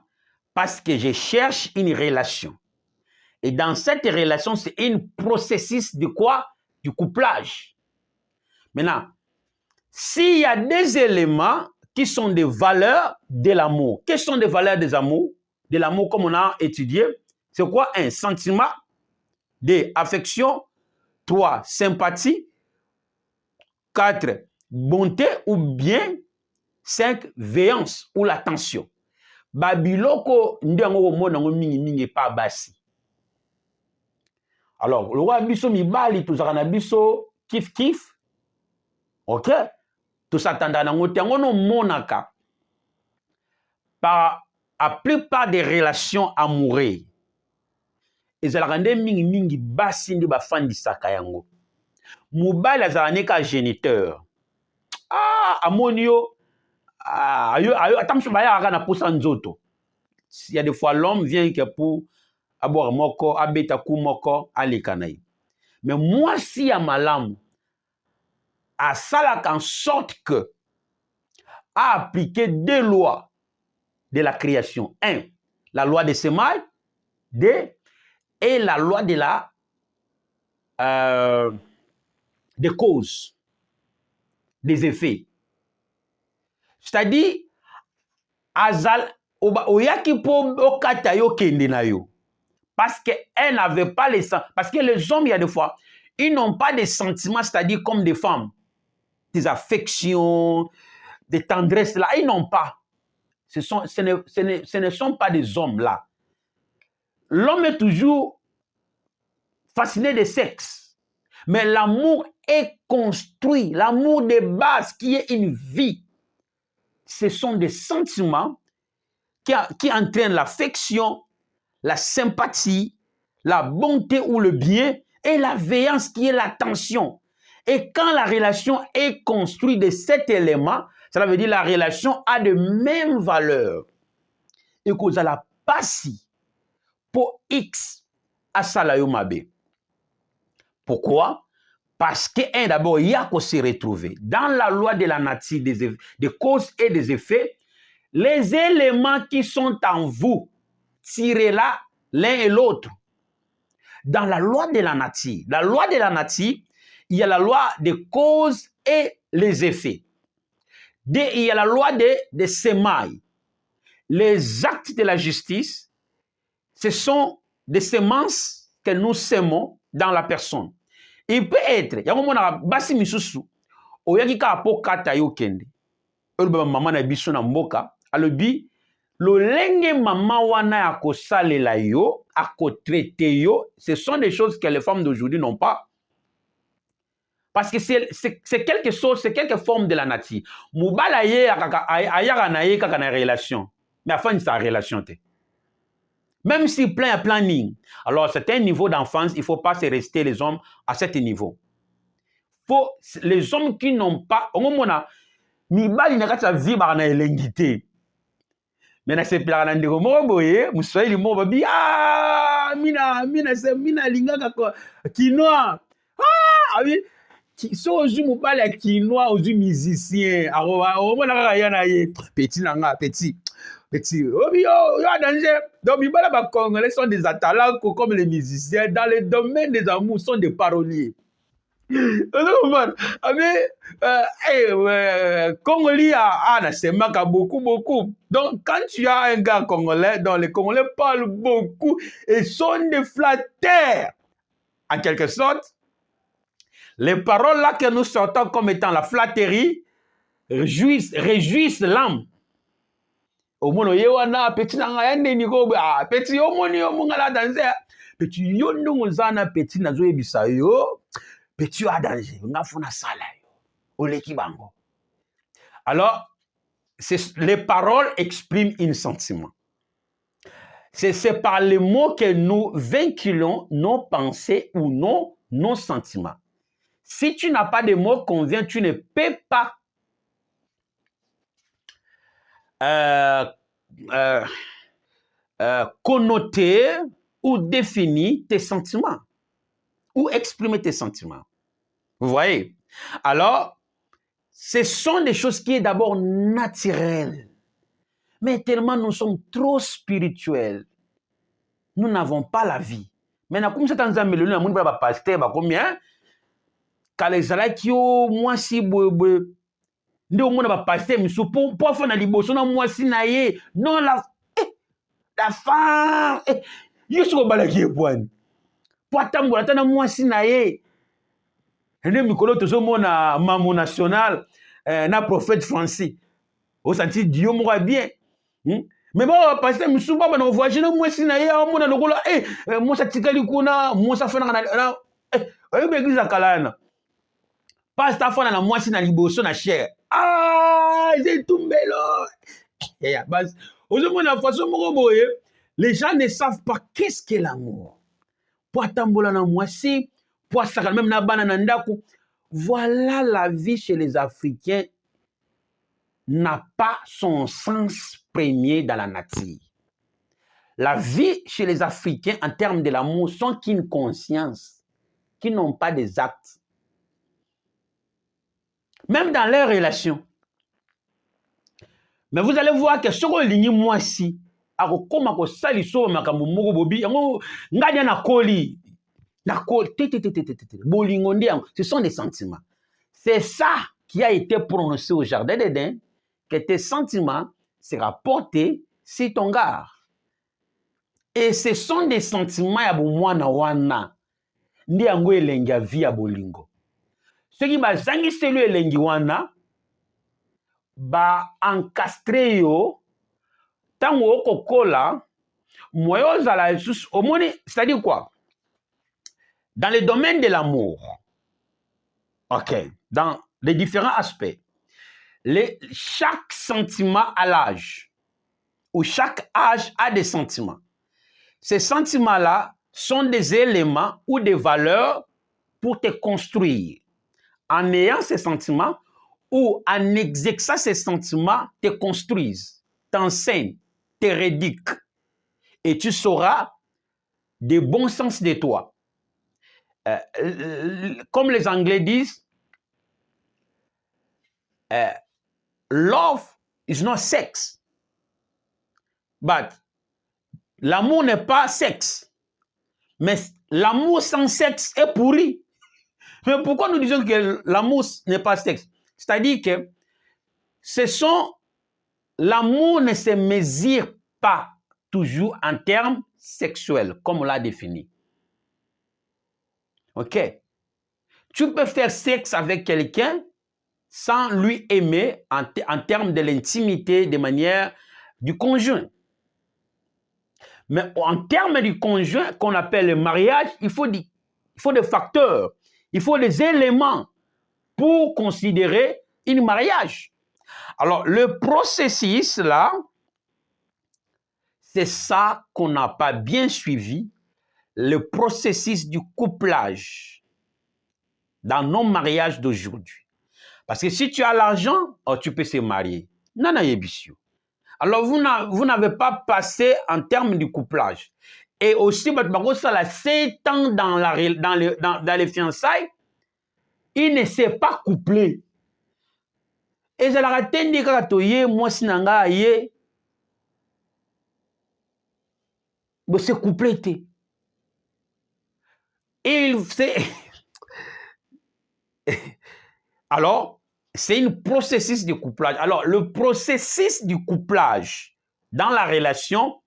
Parce que je cherche une relation. Et dans cette relation, c'est un processus de quoi? Du couplage. Maintenant, s'il y a des éléments qui sont des valeurs de l'amour, quelles sont les valeurs des amours? De l'amour, comme on a étudié, c'est quoi? Un sentiment, deux, affection, 3, sympathie, 4, bonté ou bien 5, veillance ou l'attention. Babiloko ndiango monango mingi pa basi. Alors, le roi biso mibali tuzaka biso kif. OK? Tout s'attendant na ngote ngono monaka par la plupart des relations amoureuses. Ezalaka nde mingi basi ndi bafandisaka yango. Mobali azalane ka géniteur. Amonio il y a des fois l'homme vient que pour avoir moko abeta ku moko alikanaï. Mais moi si à malam à ça en sorte que à appliquer deux lois de la création. 1, la loi des semailles. 2, et la loi de la des causes, des effets. C'est-à-dire, azal oyaki po okata yo kende na yo. Parce qu'elle n'avait pas les sentiments. Parce que les hommes, il y a des fois, ils n'ont pas des sentiments, c'est-à-dire comme des femmes. Des affections, des tendresses là, ils n'ont pas. Ce ne sont pas des hommes là. L'homme est toujours fasciné des sexes. Mais l'amour est construit. L'amour de base qui est une vie. Ce sont des sentiments qui entraînent l'affection, la sympathie, la bonté ou le bien et la veillance qui est l'attention. Et quand la relation est construite de cet élément, ça veut dire que la relation a de mêmes valeurs. Et que ça la passe pour X à Salayomabe. Pourquoi? Parce que, d'abord, il y a qu'on se retrouver. Dans la loi de la nature des causes et des effets, les éléments qui sont en vous, tirez-là l'un et l'autre. Dans la loi de la nature, il y a la loi des causes et les effets. Il y a la loi des semailles. Les actes de la justice, ce sont des semences que nous semons dans la personne. Il peut être, il y a un moment où basi misusu, oyaki ka po kata yo kende. Maman na biso na mboka, alobi lolenge mama wana ya kosalela yo, akotraite yo, ce sont des choses que les femmes d'aujourd'hui n'ont pas. Parce que c'est quelque chose, c'est quelque forme de la nature. Mubala ye ayaka na ye kaka na relation, mais afin sa relation te. Même si plein planning. Alors, c'est un niveau d'enfance, il ne faut pas se rester les hommes à cet niveau. Les hommes qui n'ont pas, mibali na kati ya vie bana elengi te. Mais na sepelaka na ndeko moko boye moswahili moko babi mina lingaka kinois abi so ozwi mobali ya kinois ozwi musicien omona kaka ya na ye petit na nga petit obi yo a danger. Donc mibali ba congolais sont des atalants comme les musiciens dans le domaine des amours sont des paroliers. Congolais nasemaka beaucoup. Donc quand tu as un gars congolais, donc les Congolais parlent beaucoup et sont des flatteurs. En quelque sorte, les paroles là que nous sortons comme étant la flatterie réjouissent l'âme. Au monde yewana petit nanga yande niko petit omoni omongala danser petit yo ndongo zana petit nazo yebisa yo. Petit a danger, alors, les paroles expriment un sentiment. C'est par les mots que nous véhiculons nos pensées ou nos sentiments. Si tu n'as pas de mots conviens, tu ne peux pas connoter ou définir tes sentiments ou exprimer tes sentiments. Vous voyez? Alors, ce sont des choses qui sont d'abord naturelles. Mais tellement nous sommes trop spirituels, nous n'avons pas la vie. Maintenant, comme c'est un exemple, nous avons un pasteur, combien? Quand les gens qui ont moi si nous avons un pasteur, pour faire des choses, moi si naïe, non la femme, je suis au balaki point. Pour attendre moi si naïe. Nous mikolo tozomona Mamou national na prophète français au senti Dieu mourra bien mais bon pasteur musuba bana voyager na mwasi na ya mona lokola moi ça tikali kuna moi ça fana na église akalana pasteur fana na mwasi na liboso na cher j'ai tombé là ya bas ozomona façon moko boye les gens ne savent pas qu'est-ce qu'est l'amour pour atambola na mwasi. Même na bana ndako. Voilà la vie chez les Africains n'a pas son sens premier dans la nature. La vie chez les Africains en termes de l'amour sont qu'une conscience, qui n'ont pas des actes. Même dans leurs relations. Mais vous allez voir que ce qu'on ligne moi si, ako saliso makambo moko bobi, ngadi na koli. Ce sont des sentiments. C'est ça qui a été prononcé au jardin d'Éden, que tes sentiments seront portés sur ton gars. Et ce sont des sentiments ya bomwana wana. Ndi yango elengi vie ya bolingo. Ceux qui bazangi selu elengi wana ba encastre yo tango okokola moyo zala Jesus omoni, c'est-à-dire quoi? Dans le domaine de l'amour, ok, dans les différents aspects, chaque sentiment a l'âge, ou chaque âge a des sentiments. Ces sentiments-là sont des éléments ou des valeurs pour te construire. En ayant ces sentiments ou en exerçant ces sentiments, te construisent, t'enseignent, te rééduquent, et tu sauras des bons sens de toi. Comme les Anglais disent, love is not sex. But l'amour n'est pas sexe. Mais l'amour sans sexe est pourri. Mais pourquoi nous disons que l'amour n'est pas sexe? C'est-à-dire que l'amour ne se mesure pas toujours en termes sexuels, comme on l'a défini. Ok. Tu peux faire sexe avec quelqu'un sans lui aimer en termes de l'intimité, de manière du conjoint. Mais en termes du conjoint, qu'on appelle le mariage, il faut des facteurs, il faut des éléments pour considérer un mariage. Alors, le processus là, c'est ça qu'on n'a pas bien suivi, le processus du couplage dans nos mariages d'aujourd'hui. Parce que si tu as l'argent, oh, tu peux se marier. Nana yebisio. Alors, vous n'avez pas passé en termes du couplage. Et aussi, ça 7 ans dans les fiançailles, il ne s'est pas couplé. Et je l'ai raté, moi, sinanga, se couplé. Alors, c'est un processus de couplage. Alors, le processus du couplage dans la relation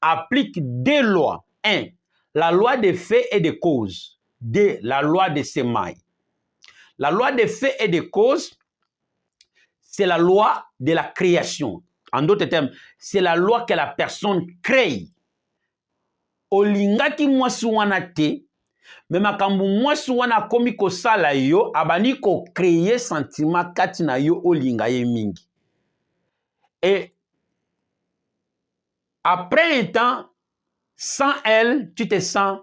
applique 2 lois. 1. La loi des faits et des causes. 2. La loi des semailles. La loi des faits et des causes, c'est la loi de la création. En d'autres termes, c'est la loi que la personne crée. Olingaki mwasi wana te, mais makambo mwasi wana komi kosala yo, abani ko créer sentiment kati na yo olinga ye mingi. Et après un temps, sans elle, tu te sens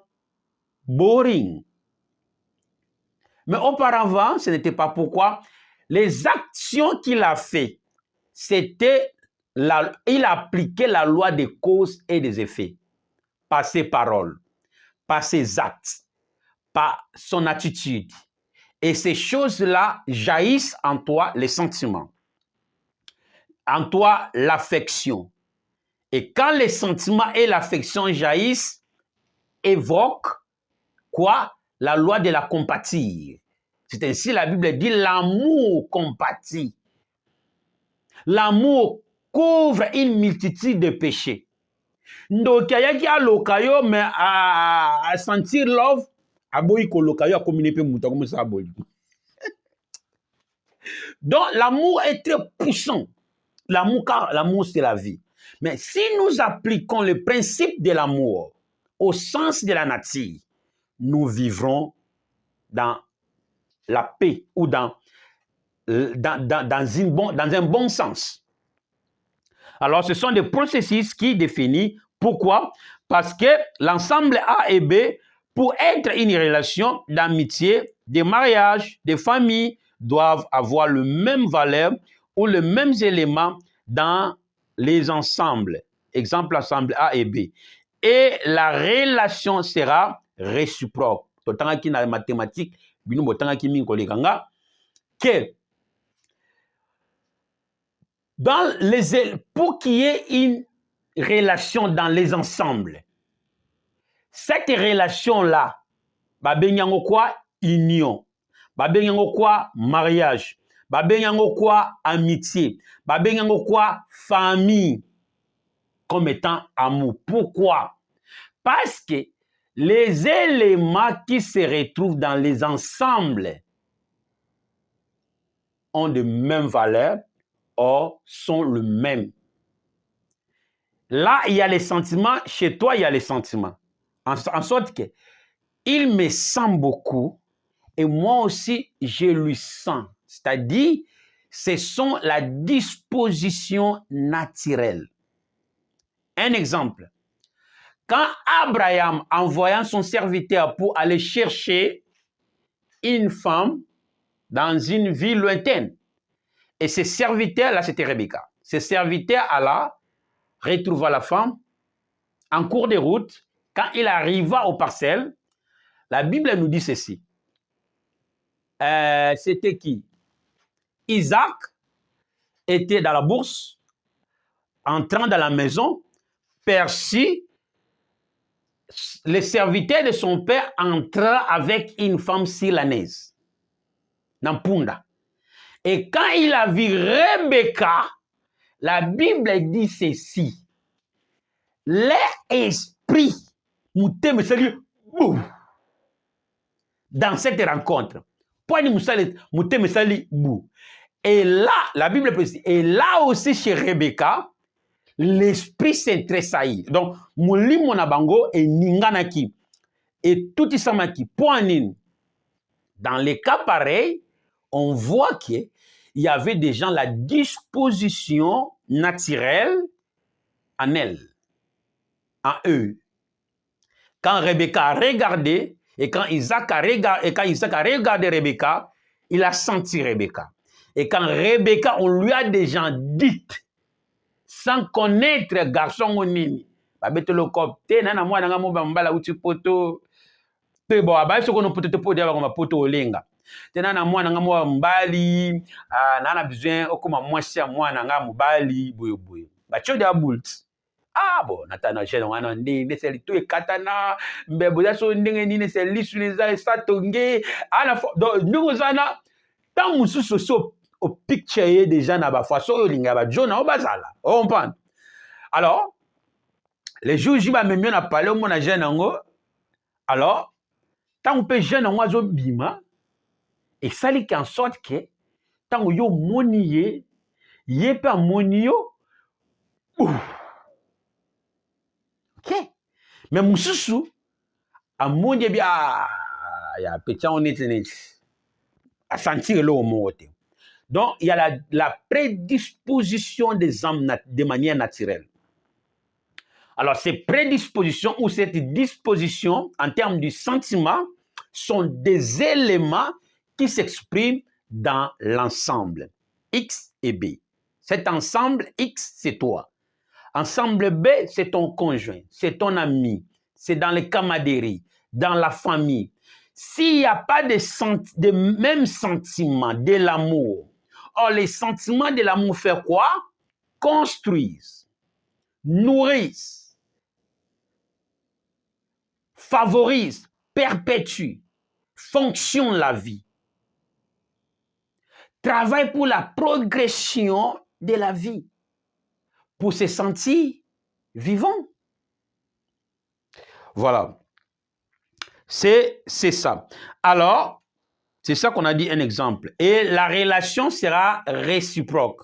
boring. Mais auparavant, ce n'était pas pourquoi. Les actions qu'il a fait, c'était, il appliquait la loi des causes et des effets. Par ses paroles, par ses actes, par son attitude. Et ces choses-là jaillissent en toi les sentiments, en toi l'affection. Et quand les sentiments et l'affection jaillissent, évoquent quoi? La loi de la compatir. C'est ainsi la Bible dit l'amour compatit. L'amour couvre une multitude de péchés. Donc, il y a qui a l'occasion, mais à sentir love, aboyi ko l'occasion à communiquer mouta comme ça aboyi. Donc, l'amour est très puissant. L'amour, car l'amour, c'est la vie. Mais si nous appliquons le principe de l'amour au sens de la nature, nous vivrons dans la paix ou dans un bon sens. Alors, ce sont des processus qui définissent pourquoi. Parce que l'ensemble A et B, pour être une relation d'amitié, de mariage, de famille, doivent avoir le même valeur ou les mêmes éléments dans les ensembles. Exemple, ensemble A et B. Et la relation sera réciproque. Totanga ki na mathématiques, binu botanga ki min kolekanga, que pour qu'il y ait une relation dans les ensembles, cette relation-là, babenyango quoi? Union. Babenyango quoi? Mariage. Babenyango quoi? Amitié. Babenyango quoi? Famille. Comme étant amour. Pourquoi? Parce que les éléments qui se retrouvent dans les ensembles ont de mêmes valeurs, or sont le même. Là, il y a les sentiments, chez toi, il y a les sentiments. En sorte que il me sent beaucoup et moi aussi, je lui sens. C'est-à-dire, ce sont la disposition naturelle. Un exemple. Quand Abraham, envoyant son serviteur pour aller chercher une femme dans une ville lointaine, et ce serviteur-là, c'était Rebecca. Ce serviteur alla, retrouva la femme en cours de route. Quand il arriva aux parcelles, la Bible nous dit ceci. C'était qui? Isaac était dans la bourse, entrant dans la maison, perçut le serviteur de son père entra avec une femme silanaise, Nampunda. Et quand il a vu Rebecca, la Bible dit ceci. L'esprit, dans cette rencontre, et là, la Bible précise, et là aussi chez Rebecca, l'esprit s'est tressailli. Donc, Mulimo Nabango et Ninganaki. Et tout Isamaki, Poanine. Dans les cas pareils, on voit qu'il y avait déjà la disposition naturelle en elle, en eux. Quand Rebecca a regardé, et quand Isaac a regardé Rebecca, il a senti Rebecca. Et quand Rebecca, on lui a déjà dit, sans connaître garçon ou nini, babete le copte, nana moi nanga mo bambala uti poto, te bo abai soko no poto te po dia ba poto olenga. Te nana moi nanga mo mbali, nana besoin okoma mwasi ya moi nanga mobali boyo boyo. Ba cho dia bult. Ah bon, natana jeno wana ndenge seli to ekatana, mbebo ya so ndenge nini seli suniza sa tonge, ana donc ndongo zana tant mususu so au picture déjà na ba façon yo linga ba jona o bazala. On comprend. Alors, les jours jiba même na parler au mona jeune ngo. Alors, tant on peut jeune ngo zo bima et ça li en sorte que tant yo moniye yé pas monio. OK. Mais mususu a monie bien ya petit on est à sentir le moté. Donc, il y a la prédisposition des âmes de manière naturelle. Alors, ces prédispositions ou cette disposition en termes du sentiment sont des éléments qui s'expriment dans l'ensemble X et B. Cet ensemble X, c'est toi. Ensemble B, c'est ton conjoint, c'est ton ami, c'est dans les camaraderies, dans la famille. S'il n'y a pas de mêmes sentiments de l'amour, or les sentiments de l'amour font quoi? Construisent, nourrissent, favorisent, perpétuent, fonctionnent la vie. Travaillent pour la progression de la vie, pour se sentir vivant. Voilà. C'est ça. Alors, c'est ça qu'on a dit un exemple. Et la relation sera réciproque.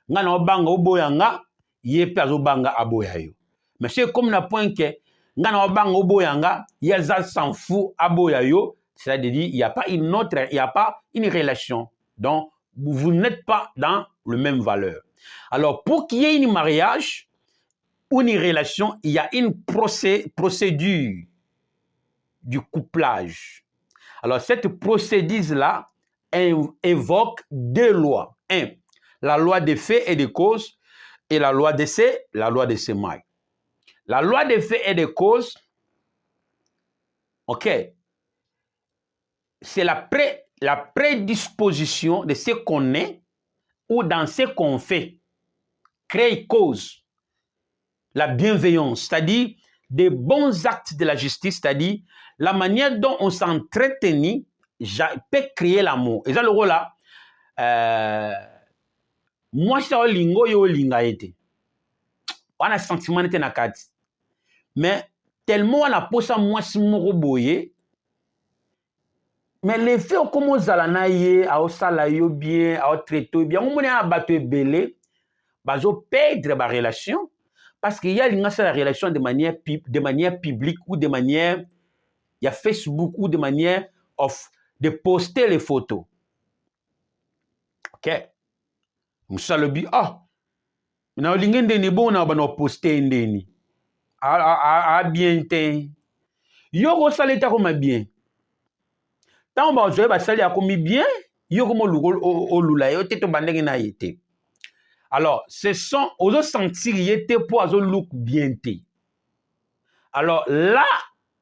Ngana obanga oboyanga, yepe azobanga aboyayo. Mais c'est comme la point que ngana obanga oboyanga, yelza s'en fout aboyayo, c'est-à-dire il n'y a pas une autre, il n'y a pas une relation. Donc, vous n'êtes pas dans le même valeur. Alors, pour qu'il y ait un mariage ou une relation, il y a une procédure du couplage. Alors, cette procédure-là évoque deux lois. Un, la loi des faits et des causes, et la loi des semailles. La loi des faits et des causes, ok, c'est la prédisposition de ce qu'on est ou dans ce qu'on fait. Crée cause, la bienveillance, c'est-à-dire des bons actes de la justice, c'est-à-dire la manière dont on s'entretient peut créer l'amour. Et ça, le rôle là, moi, je suis lingo yo linga été. On a sentiment n'était na kati. Mais tellement on a posé moi si mon boye. Mais les faits comme aux alanaye, à osalayo bien, à traiter bien, on a battu belé, bazo perdre ma relation. Parce qu'il y a la relation de manière publique ou de manière, il y a Facebook ou de manière de poster les photos. Ok? Moussa le bi, na lingen de ni bon na bano poster ndeni. Bien te. Yo go saleta comme bien. Tant ba zo ba sali comme bien, yo comme olula yo te to bandenge na yete. Alors, ce sont aux sentir yete pour azo look bien te. Alors là,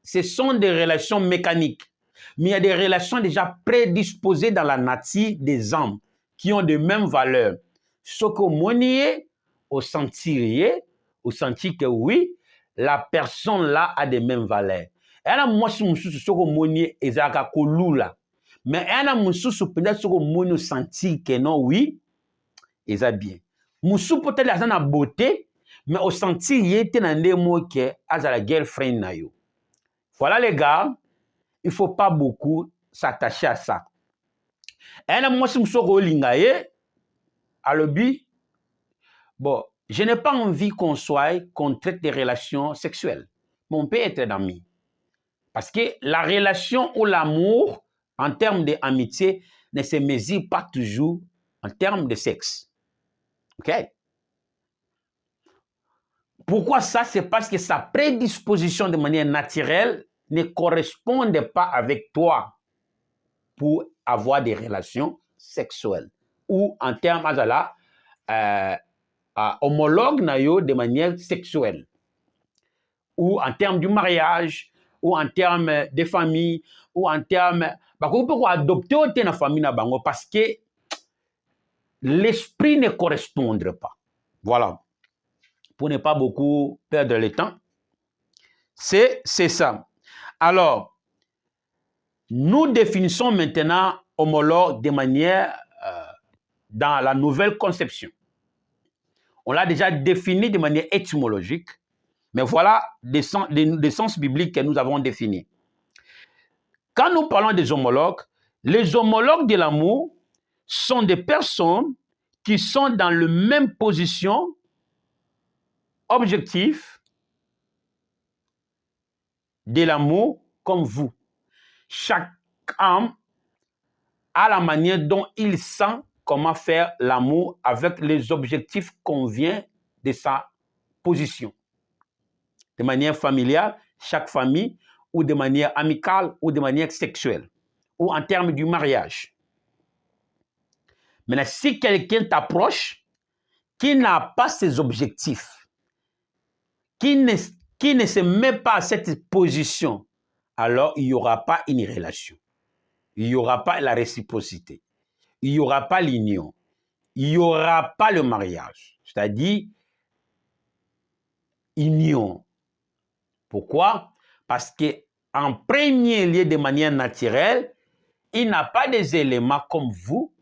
ce sont des relations mécaniques. Mais il y a des relations déjà prédisposées dans la nature des âmes qui ont de mêmes valeurs. Ce que monier, au sentir que oui, la personne là a des mêmes valeurs. Et là, moi, si je suis monier, et ça a kolula. Mais là, moi, si je suis peut-être monier, sentir que non, oui, et ça bien. Moi, peut-être la beauté, mais au sentir, il était dans des mots que à la girlfriend na yo. Voilà les gars, il ne faut pas beaucoup s'attacher à ça. Et là, moi, si je suis lingaye, à l'objet, bon, je n'ai pas envie qu'on traite des relations sexuelles. Mais on peut être d'amis. Parce que la relation ou l'amour, en termes d'amitié, ne se mesure pas toujours en termes de sexe. OK? Pourquoi ça? C'est parce que sa prédisposition de manière naturelle ne correspondait pas avec toi pour avoir des relations sexuelles. ou en termes homologue de manière sexuelle, ou en termes du mariage, ou en termes de famille, ou en termes... On peut adopter une famille parce que l'esprit ne correspondrait pas. Voilà. Pour ne pas beaucoup perdre le temps, c'est ça. Alors, nous définissons maintenant homologue de manière dans la nouvelle conception. On l'a déjà défini de manière étymologique, mais voilà des sens bibliques que nous avons définis. Quand nous parlons des homologues, les homologues de l'amour sont des personnes qui sont dans la même position objective de l'amour comme vous. Chaque âme a la manière dont il sent comment faire l'amour avec les objectifs qu'on vient de sa position. De manière familiale, chaque famille, ou de manière amicale, ou de manière sexuelle, ou en termes du mariage. Maintenant, si quelqu'un t'approche, qui n'a pas ces objectifs, qui ne se met pas à cette position, alors il n'y aura pas une relation. Il n'y aura pas la réciprocité. Il n'y aura pas l'union. Il n'y aura pas le mariage. C'est-à-dire, union. Pourquoi? Parce qu'en premier lieu, de manière naturelle, il n'a pas des éléments comme vous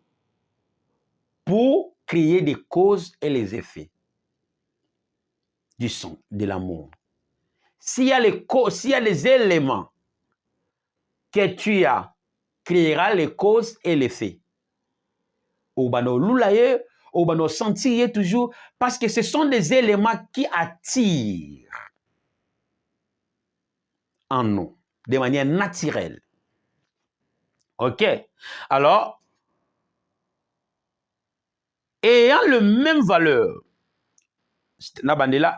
pour créer des causes et les effets du son, de l'amour. S'il y a les éléments que tu as, créera les causes et les effets. Au bano loulaye, au bano sentir toujours, parce que ce sont des éléments qui attirent en nous, de manière naturelle. Ok? Alors, ayant le même valeur,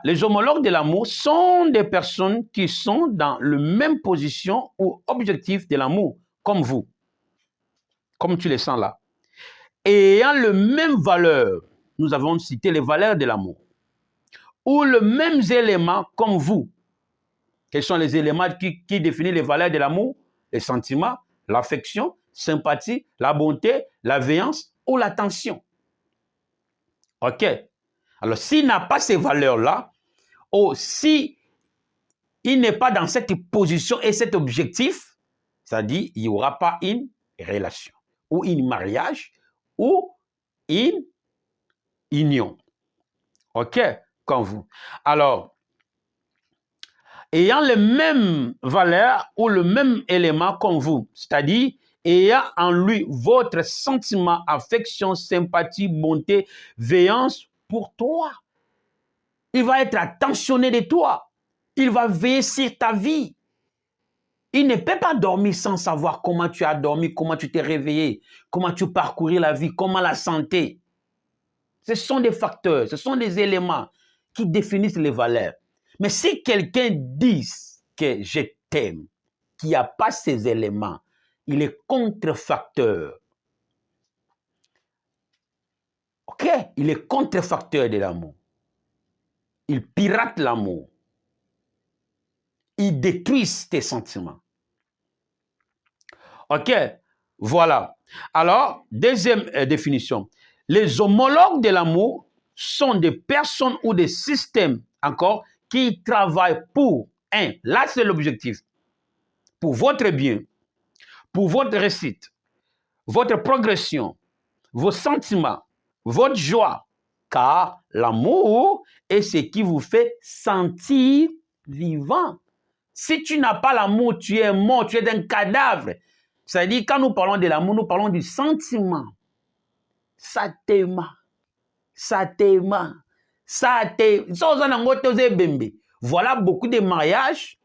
les homologues de l'amour sont des personnes qui sont dans la même position ou objectif de l'amour, comme vous, comme tu les sens là. Ayant le même valeur, nous avons cité les valeurs de l'amour, ou le même élément comme vous. Quels sont les éléments qui définissent les valeurs de l'amour? Les sentiments, l'affection, sympathie, la bonté, la véhéance ou l'attention. Ok? Alors, s'il n'a pas ces valeurs-là, ou si il n'est pas dans cette position et cet objectif, c'est-à-dire il n'y aura pas une relation, ou un mariage, ou une union. Ok? Comme vous. Alors, ayant les mêmes valeurs ou le même élément comme vous, c'est-à-dire ayant en lui votre sentiment, affection, sympathie, bonté, véhéance pour toi. Il va être attentionné de toi. Il va veiller sur ta vie. Il ne peut pas dormir sans savoir comment tu as dormi, comment tu t'es réveillé, comment tu parcourais la vie, comment la santé. Ce sont des facteurs, ce sont des éléments qui définissent les valeurs. Mais si quelqu'un dit que je t'aime, qu'il n'y a pas ces éléments, il est contrefacteur. Ok? Il est contrefacteur de l'amour. Il pirate l'amour. Il détruit tes sentiments. Ok? Voilà. Alors, deuxième définition. Les homologues de l'amour sont des personnes ou des systèmes, encore, qui travaillent pour, là c'est l'objectif, pour votre bien, pour votre réussite, votre progression, vos sentiments, votre joie, car l'amour est ce qui vous fait sentir vivant. Si tu n'as pas l'amour, tu es mort, tu es un cadavre. C'est-à-dire, quand nous parlons de l'amour, nous parlons du sentiment. Ça t'aime. Ça t'aime. Ça t'aime. Voilà, beaucoup de mariages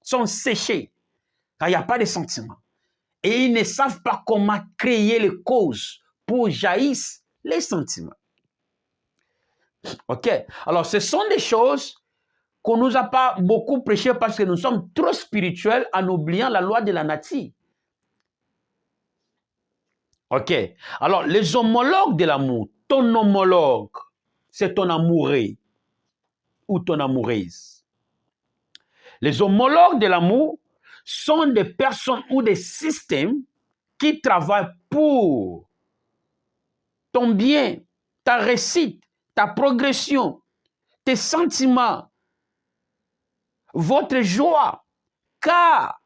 sont séchés, car il n'y a pas de sentiments. Et ils ne savent pas comment créer les causes pour jaillir les sentiments. Ok? Alors, ce sont des choses qu'on ne nous a pas beaucoup prêchées parce que nous sommes trop spirituels en oubliant la loi de la nature. Ok. Alors, les homologues de l'amour, ton homologue, c'est ton amoureux ou ton amoureuse. Les homologues de l'amour sont des personnes ou des systèmes qui travaillent pour ton bien, ta réussite, ta progression, tes sentiments, votre joie. Car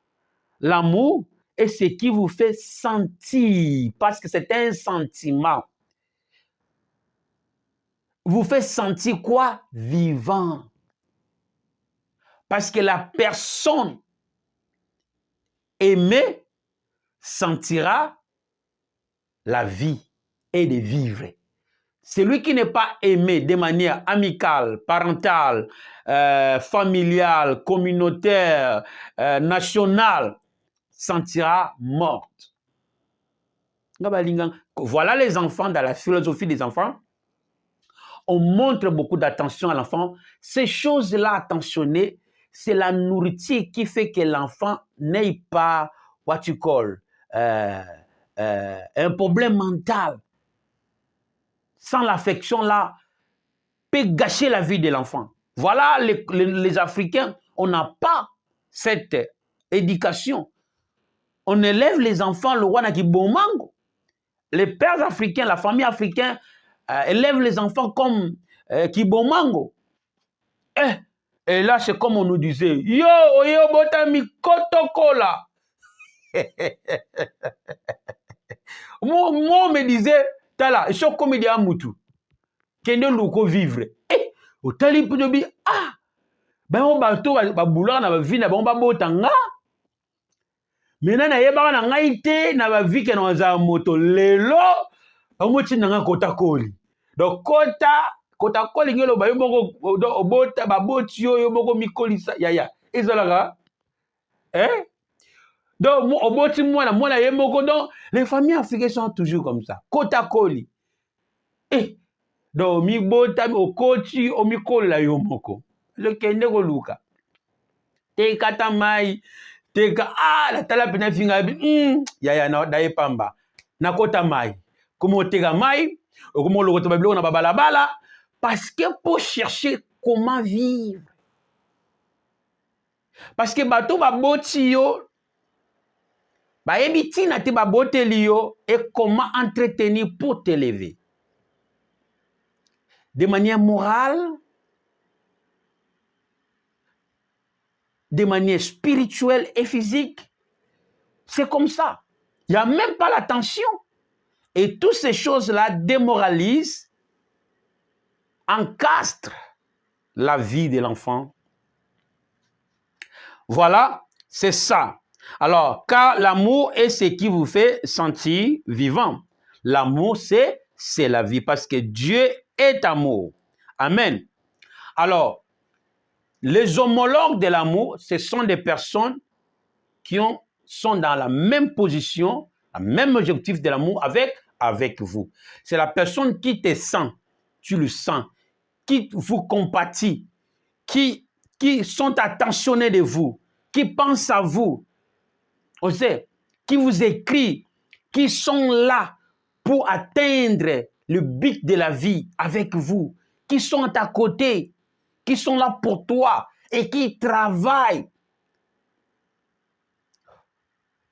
l'amour est ce qui vous fait sentir, parce que c'est un sentiment. Vous fait sentir quoi? Vivant. Parce que la personne aimée sentira la vie et de vivre. Celui qui n'est pas aimé de manière amicale, parentale, familiale, communautaire, nationale, sentira morte. Voilà les enfants, dans la philosophie des enfants. On montre beaucoup d'attention à l'enfant. Ces choses-là attentionnées, c'est la nourriture qui fait que l'enfant n'ait pas, what you call, un problème mental. Sans l'affection là, peut gâcher la vie de l'enfant. Voilà les Africains, on n'a pas cette éducation. On élève les enfants, le roi n'a qui bon mango. Les pères africains, la famille africaine élève les enfants comme qui bon mango. Et là, c'est comme on nous disait, yo, botami kotokola. Moi, on me disait, tala, je suis comme il y a moutou. Kende loko vivre. Au tali pudobi, ben on bateau, ba boulot, na ba vie, na ba botanga. Maintenant, na yeba na ngaite, na ba vie, na za moto, lelo, on na nga kota koli. Donc, kota koli, ngelo ba yo moko, obota, ba boti yo moko mikolisa, ya. Ezalaga, Donc, oboti moi ye moko, donc, les familles africaines sont toujours comme ça. Kota koli. Donc, mi bota, o koti, o mikoli la yo moko. Le kende ko luka. Te kata mai, te ka, la tala pena finga, ya, na daye pamba. Na kota mai. Comment te ka mai, ou comment le retour na babalabala, parce que pour chercher comment vivre. Parce que bato ba boti yo, ba ebiti na te ba boteli yo, et comment entretenir pour t'élever. De manière morale, de manière spirituelle et physique. C'est comme ça. Il n'y a même pas l'attention. Et toutes ces choses-là démoralisent, encastrent la vie de l'enfant. Voilà, c'est ça. Alors, car l'amour est ce qui vous fait sentir vivant. L'amour, c'est la vie, parce que Dieu est amour. Amen. Alors, les homologues de l'amour, ce sont des personnes qui sont dans la même position, le même objectif de l'amour avec vous. C'est la personne qui te sent, tu le sens, qui vous compatit, qui sont attentionnés de vous, qui pensent à vous, on sait, qui vous écrit, qui sont là pour atteindre le but de la vie avec vous, qui sont à ta côté, qui sont là pour toi et qui travaillent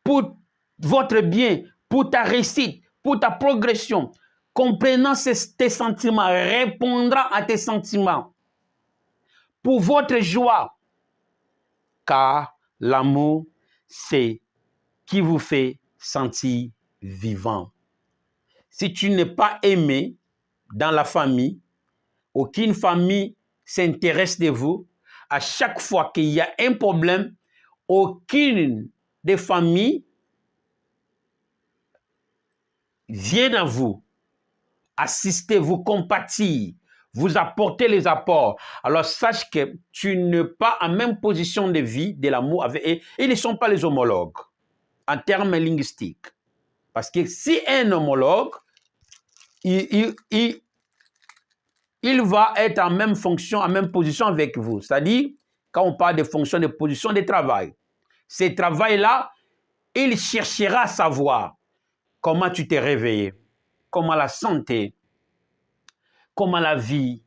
pour votre bien, pour ta réussite, pour ta progression, comprenant tes sentiments, répondant à tes sentiments, pour votre joie, car l'amour, c'est qui vous fait sentir vivant. Si tu n'es pas aimé dans la famille, aucune famille s'intéresse de vous. À chaque fois qu'il y a un problème, aucune des familles vient à vous, assister, vous compatir, vous apporter les apports. Alors sache que tu n'es pas en même position de vie, de l'amour avec eux. Ils ne sont pas les homologues en termes linguistiques. Parce que si un homologue, il va être en même fonction, en même position avec vous. C'est-à-dire, quand on parle de fonction, de position de travail, ce travail-là, il cherchera à savoir comment tu t'es réveillé, comment la santé, comment la vie,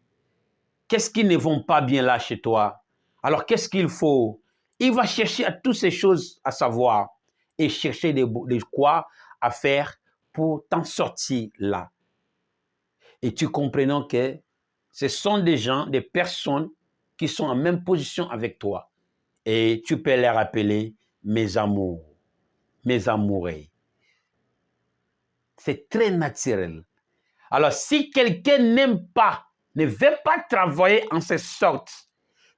qu'est-ce qui ne vont pas bien là chez toi. Alors, qu'est-ce qu'il faut? Il va chercher à toutes ces choses à savoir et chercher des quoi à faire pour t'en sortir là. Et tu comprenons que ce sont des gens, des personnes qui sont en même position avec toi. Et tu peux les rappeler mes amours, mes amoureux. C'est très naturel. Alors, si quelqu'un n'aime pas, ne veut pas travailler en cette sorte,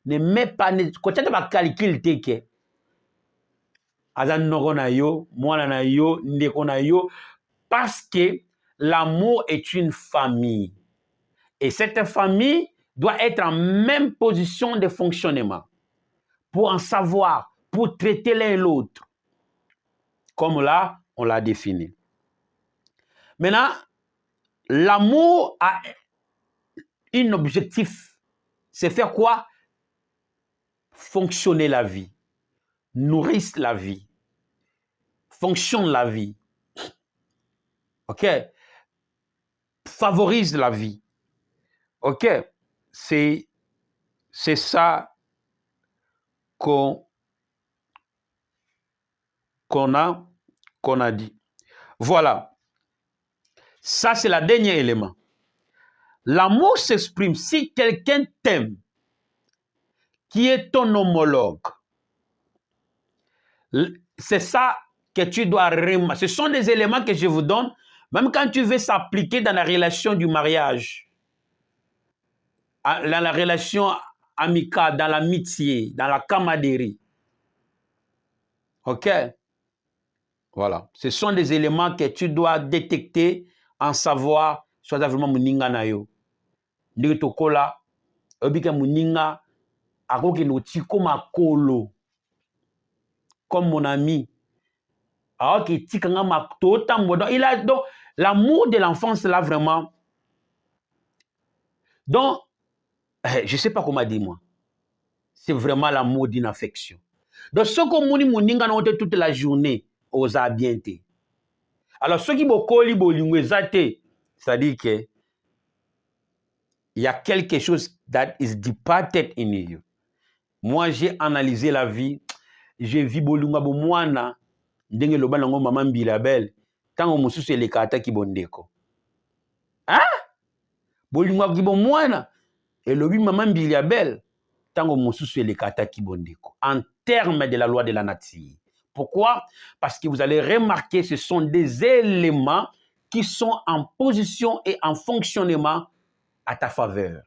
ne met pas, quand tu as calcul, teke, parce que l'amour est une famille. Et cette famille doit être en même position de fonctionnement pour en savoir, pour traiter l'un et l'autre. Comme là, on l'a défini. Maintenant, l'amour a un objectif. C'est faire quoi? Fonctionner la vie, nourrir la vie, fonctionne la vie. OK? Favorise la vie. OK? C'est ça qu'on a dit. Voilà. Ça, c'est le dernier élément. L'amour s'exprime si quelqu'un t'aime, qui est ton homologue. C'est ça que tu dois remarquer. Ce sont des éléments que je vous donne, même quand tu veux s'appliquer dans la relation du mariage, dans la relation amicale, dans l'amitié, dans la camaraderie. OK? Voilà. Ce sont des éléments que tu dois détecter, en savoir, soit vraiment muninga na yo. Ndenge tokola, obika muninga, akoki no tiko makolo. Comme mon ami. Alors qu'il tika nga makota modon. Il a donc l'amour de l'enfance là vraiment. Donc, je ne sais pas comment dire moi. C'est vraiment l'amour d'une affection. Donc, ce que moni muninga na toute la journée, aux abienté. Alors, ceux qui bokoli bolingwe zate, c'est-à-dire que il y a quelque chose that is departed in you. Moi, j'ai analysé la vie. J'ai vu bolunga bo mwana ndenge loba nango maman Bilabel tango mosusu elekata ki bondeko. Hein? Bolunga ki bo mwana elobi maman Bilabel tango mosusu elekata ki bondeko. En termes de la loi de la nature. Pourquoi? Parce que vous allez remarquer ce sont des éléments qui sont en position et en fonctionnement à ta faveur.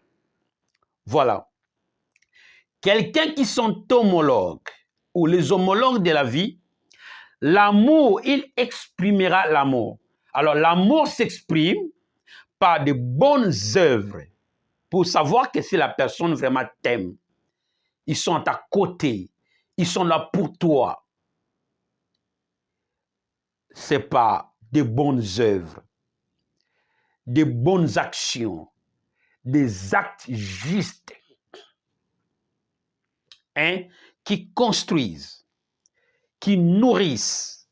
Voilà. Quelqu'un qui sont homologues ou les homologues de la vie, l'amour, il exprimera l'amour. Alors, l'amour s'exprime par de bonnes œuvres pour savoir que si la personne vraiment t'aime, ils sont à ta côté, ils sont là pour toi. C'est pas de bonnes œuvres, de bonnes actions, des actes justes, hein, qui construisent, qui nourrissent,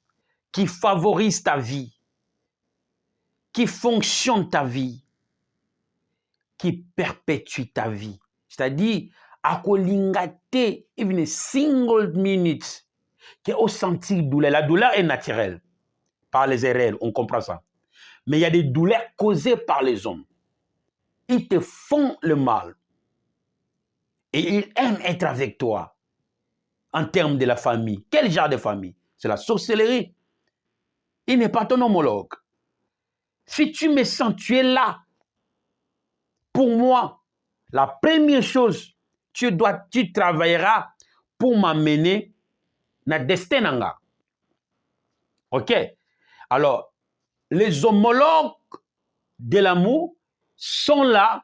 qui favorisent ta vie, qui fonctionnent ta vie, qui perpétuent ta vie. C'est-à-dire, à kolingate, even a single minute, qui est au sentir douleur. La douleur est naturelle par les erreurs, on comprend ça. Mais il y a des douleurs causées par les hommes. Ils te font le mal. Et ils aiment être avec toi. En termes de la famille. Quel genre de famille? C'est la sorcellerie. Il n'est pas ton homologue. Si tu me sens, tu es là. Pour moi, la première chose, tu travailleras pour m'amener dans le destin nanga. OK? Alors, les homologues de l'amour sont là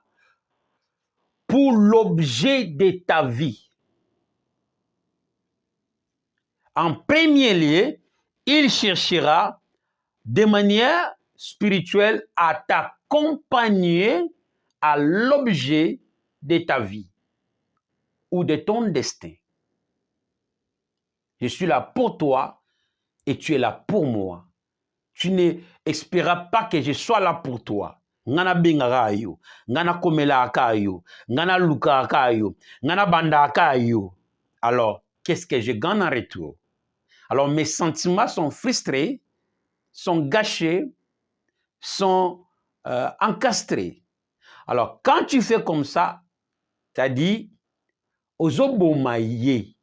pour l'objet de ta vie. En premier lieu, il cherchera de manière spirituelle à t'accompagner à l'objet de ta vie ou de ton destin. Je suis là pour toi et tu es là pour moi. espérera pas que je sois là pour toi. Ngana bengaka yo, ngana komelaka yo, ngana lukaka yo, ngana bandaka yo. Alors, qu'est-ce que je gagne en retour? Alors, mes sentiments sont frustrés, sont gâchés, sont encastrés. Alors, quand tu fais comme ça, tu as dit, ozobomaye,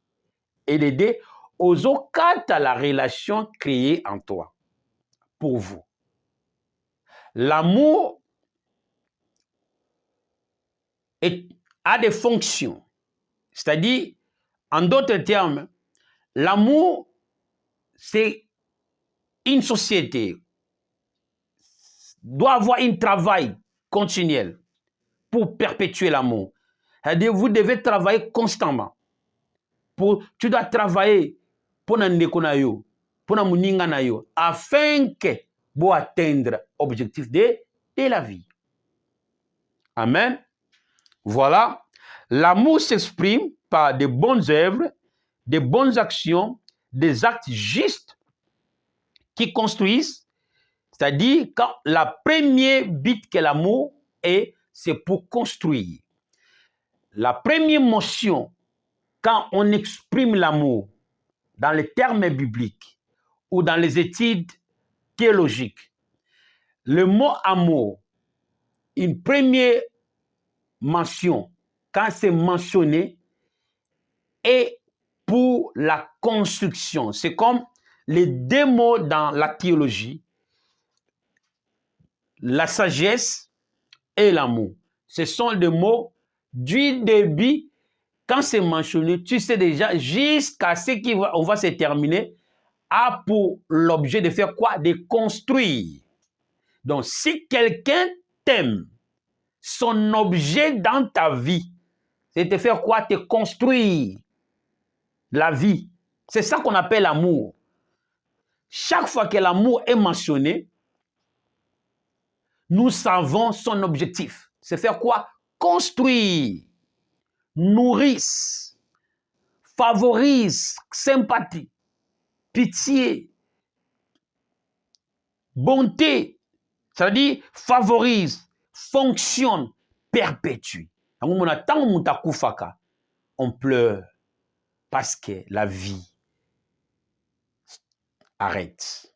et l'aider, ozokata la relation créée en toi, pour vous. L'amour a des fonctions. C'est-à-dire, en d'autres termes, l'amour, c'est une société, doit avoir un travail continuel pour perpétuer l'amour. C'est-à-dire, vous devez travailler constamment. Tu dois travailler pour n'andekonayo, pour n'amuninganayo, afin que vous atteindre l'objectif de la vie. Amen. Voilà. L'amour s'exprime par de bonnes œuvres, de bonnes actions, des actes justes qui construisent. C'est-à-dire, quand la première but que l'amour est, c'est pour construire. La première motion, quand on exprime l'amour dans les termes bibliques ou dans les études théologiques, le mot amour, une première mention, quand c'est mentionné, est pour la construction. C'est comme les deux mots dans la théologie, la sagesse et l'amour. Ce sont des mots du début. Quand c'est mentionné, tu sais déjà, jusqu'à ce qu'on va se terminer, a pour l'objet de faire quoi? De construire. Donc, si quelqu'un t'aime, son objet dans ta vie, c'est de faire quoi? Te construire la vie. C'est ça qu'on appelle l'amour. Chaque fois que l'amour est mentionné, nous savons son objectif. C'est faire quoi? Construire, nourrir, favorise, sympathie, pitié, bonté, c'est-à-dire favorise, fonctionne, perpétue. On pleure parce que la vie arrête.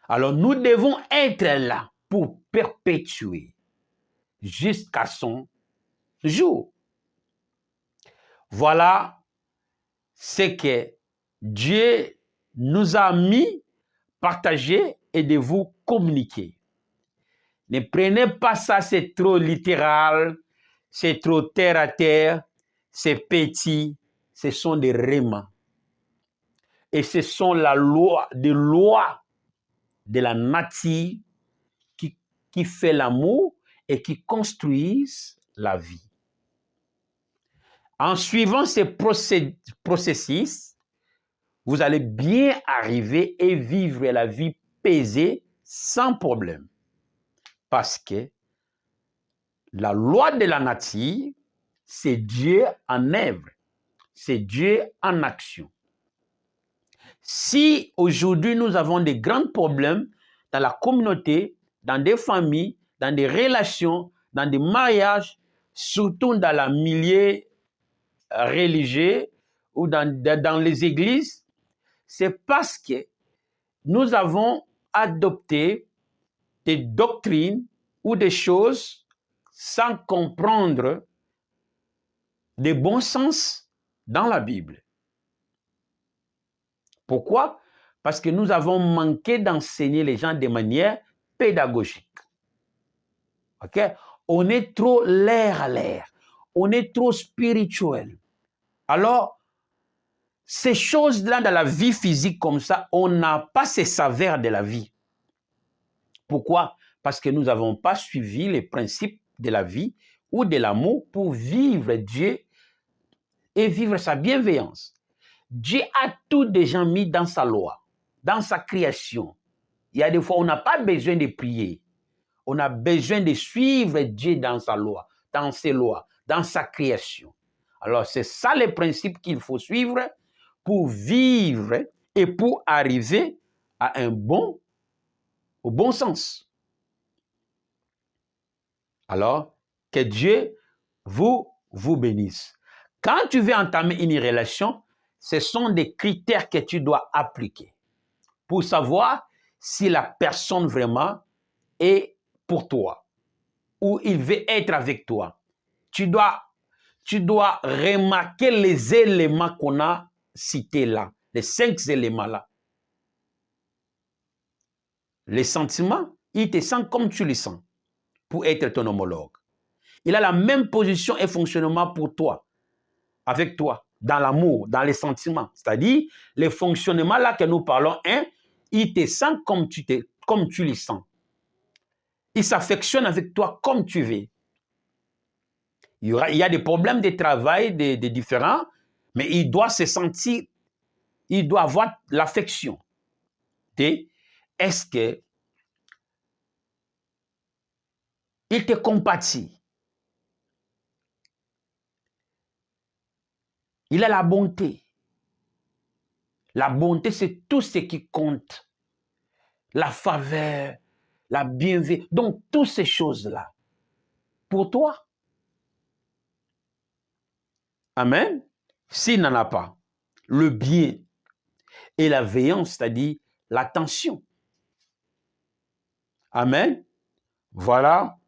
Alors nous devons être là pour perpétuer jusqu'à son jour. Voilà ce que Dieu nous a mis, partagé et de vous communiquer. Ne prenez pas ça, c'est trop littéral, c'est trop terre à terre, c'est petit, ce sont des rémans. Et ce sont des lois de la nature qui fait l'amour et qui construisent la vie. En suivant ces processus, vous allez bien arriver et vivre la vie paisée sans problème. Parce que la loi de la nature, c'est Dieu en œuvre, c'est Dieu en action. Si aujourd'hui nous avons des grands problèmes dans la communauté, dans des familles, dans des relations, dans des mariages, surtout dans la milieu religieux ou dans les églises, c'est parce que nous avons adopté des doctrines ou des choses sans comprendre des bons sens dans la Bible. Pourquoi? Parce que nous avons manqué d'enseigner les gens de manière pédagogique. Ok? On est trop l'air à l'air. On est trop spirituel. Alors, ces choses-là dans la vie physique comme ça, on n'a pas ces saveurs de la vie. Pourquoi? Parce que nous n'avons pas suivi les principes de la vie ou de l'amour pour vivre Dieu et vivre sa bienveillance. Dieu a tout déjà mis dans sa loi, dans sa création. Il y a des fois, on n'a pas besoin de prier. On a besoin de suivre Dieu dans sa loi, dans ses lois, dans sa création. Alors, c'est ça les principes qu'il faut suivre pour vivre et pour arriver à un bon au bon sens. Alors, que Dieu vous bénisse. Quand tu veux entamer une relation, ce sont des critères que tu dois appliquer pour savoir si la personne vraiment est pour toi ou il veut être avec toi. Tu dois remarquer les éléments qu'on a cités là, les 5 éléments là. Les sentiments, il te sent comme tu le sens pour être ton homologue. Il a la même position et fonctionnement pour toi, avec toi, dans l'amour, dans les sentiments. C'est-à-dire, les fonctionnements là que nous parlons, il te sent comme tu le sens. Il s'affectionne avec toi comme tu veux. Il y a des problèmes de travail, des différents, mais il doit se sentir, il doit avoir l'affection. Est-ce que il te compatit? Il a la bonté. La bonté, c'est tout ce qui compte. La faveur, la bienveillance. Donc, toutes ces choses-là, pour toi. Amen. S'il n'en a pas, le bien et la veillance, c'est-à-dire l'attention. Amen. Voilà,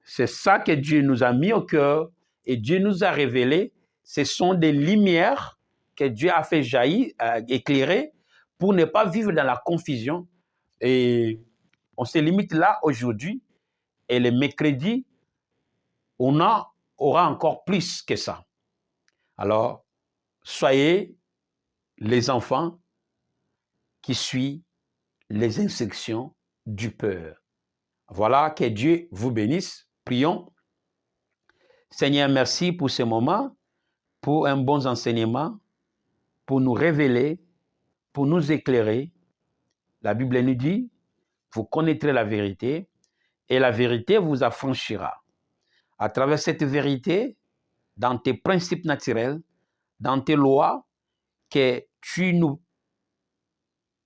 c'est ça que Dieu nous a mis au cœur et Dieu nous a révélé. Ce sont des lumières que Dieu a fait jaillir, éclairer, pour ne pas vivre dans la confusion. Et on se limite là aujourd'hui. Et le mercredi, on aura encore plus que ça. Alors, soyez les enfants qui suivent les instructions du Père. Voilà, que Dieu vous bénisse. Prions. Seigneur, merci pour ce moment, pour un bon enseignement, pour nous révéler, pour nous éclairer. La Bible nous dit, vous connaîtrez la vérité et la vérité vous affranchira. À travers cette vérité, dans tes principes naturels, dans tes lois, que tu nous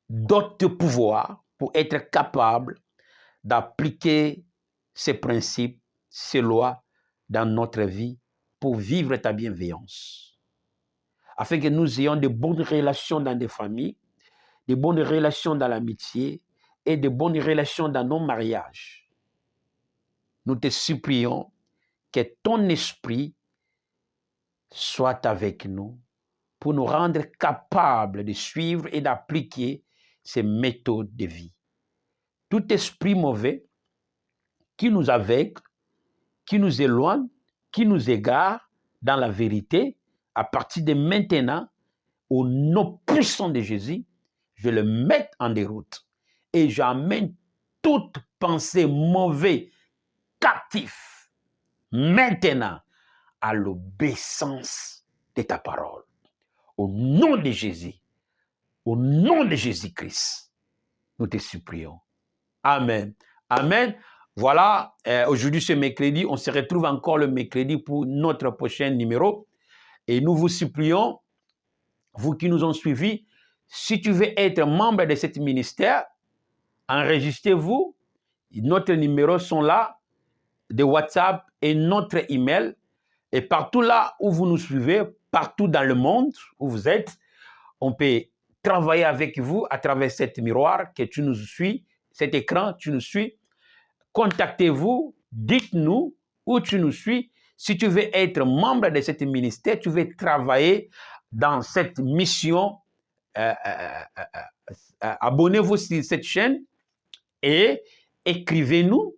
dotes de pouvoir pour être capable d'appliquer ces principes, ces lois dans notre vie pour vivre ta bienveillance. Afin que nous ayons de bonnes relations dans des familles, de bonnes relations dans l'amitié et de bonnes relations dans nos mariages. Nous te supplions que ton esprit soit avec nous pour nous rendre capables de suivre et d'appliquer ces méthodes de vie. Tout esprit mauvais qui nous aveugle, qui nous éloigne, qui nous égare dans la vérité, à partir de maintenant, au nom puissant de Jésus, je le mets en déroute et j'amène toute pensée mauvaise captive maintenant à l'obéissance de ta parole. Au nom de Jésus, au nom de Jésus-Christ, nous te supplions. Amen. Amen. Voilà, aujourd'hui ce mercredi, on se retrouve encore le mercredi pour notre prochain numéro. Et nous vous supplions, vous qui nous ont suivis, si tu veux être membre de ce ministère, enregistrez-vous. Notre numéro sont là, de WhatsApp et notre email. Et partout là où vous nous suivez, partout dans le monde où vous êtes, on peut travailler avec vous à travers cet miroir que tu nous suis, cet écran, tu nous suis. Contactez-vous, dites-nous où tu nous suis. Si tu veux être membre de ce ministère, tu veux travailler dans cette mission, abonnez-vous sur cette chaîne et écrivez-nous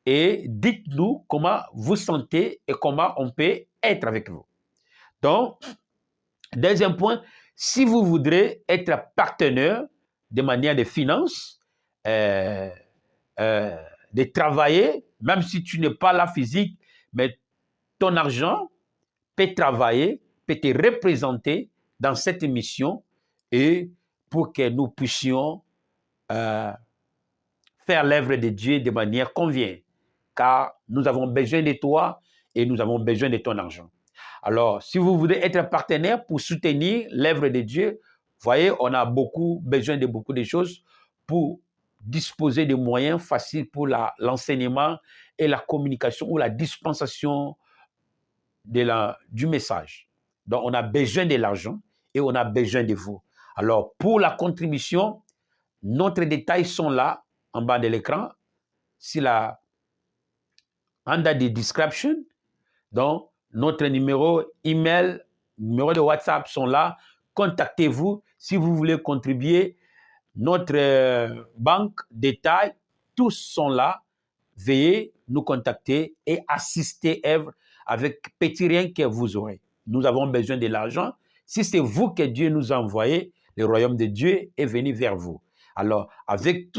et dites-nous comment vous sentez et comment on peut être avec vous. Donc, deuxième point, si vous voudrez être partenaire de manière de finance, de travailler, même si tu n'es pas là physique, mais ton argent peut travailler, peut te représenter dans cette mission et pour que nous puissions faire l'œuvre de Dieu de manière convient. Car nous avons besoin de toi et nous avons besoin de ton argent. Alors, si vous voulez être partenaire pour soutenir l'œuvre de Dieu, voyez, on a besoin de beaucoup de choses pour disposer de moyens faciles pour l'enseignement et la communication ou la dispensation du message. Donc, on a besoin de l'argent et on a besoin de vous. Alors, pour la contribution, notre détails sont là, en bas de l'écran, under the description. Donc, notre numéro email, numéro de WhatsApp sont là. Contactez-vous si vous voulez contribuer. Notre banque, détails, tous sont là. Veuillez nous contacter et assister Èvre avec petit rien que vous aurez. Nous avons besoin de l'argent. Si c'est vous que Dieu nous a envoyé, le royaume de Dieu est venu vers vous. Alors, avec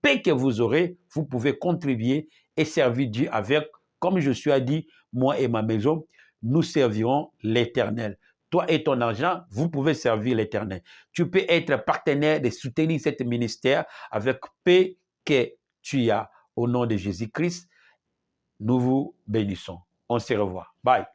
paix que vous aurez, vous pouvez contribuer et servir Dieu avec, comme Josué dit, moi et ma maison, nous servirons l'Éternel. Toi et ton argent, vous pouvez servir l'Éternel. Tu peux être partenaire de soutenir ce ministère avec paix que tu as. Au nom de Jésus-Christ, nous vous bénissons. On se revoit. Bye.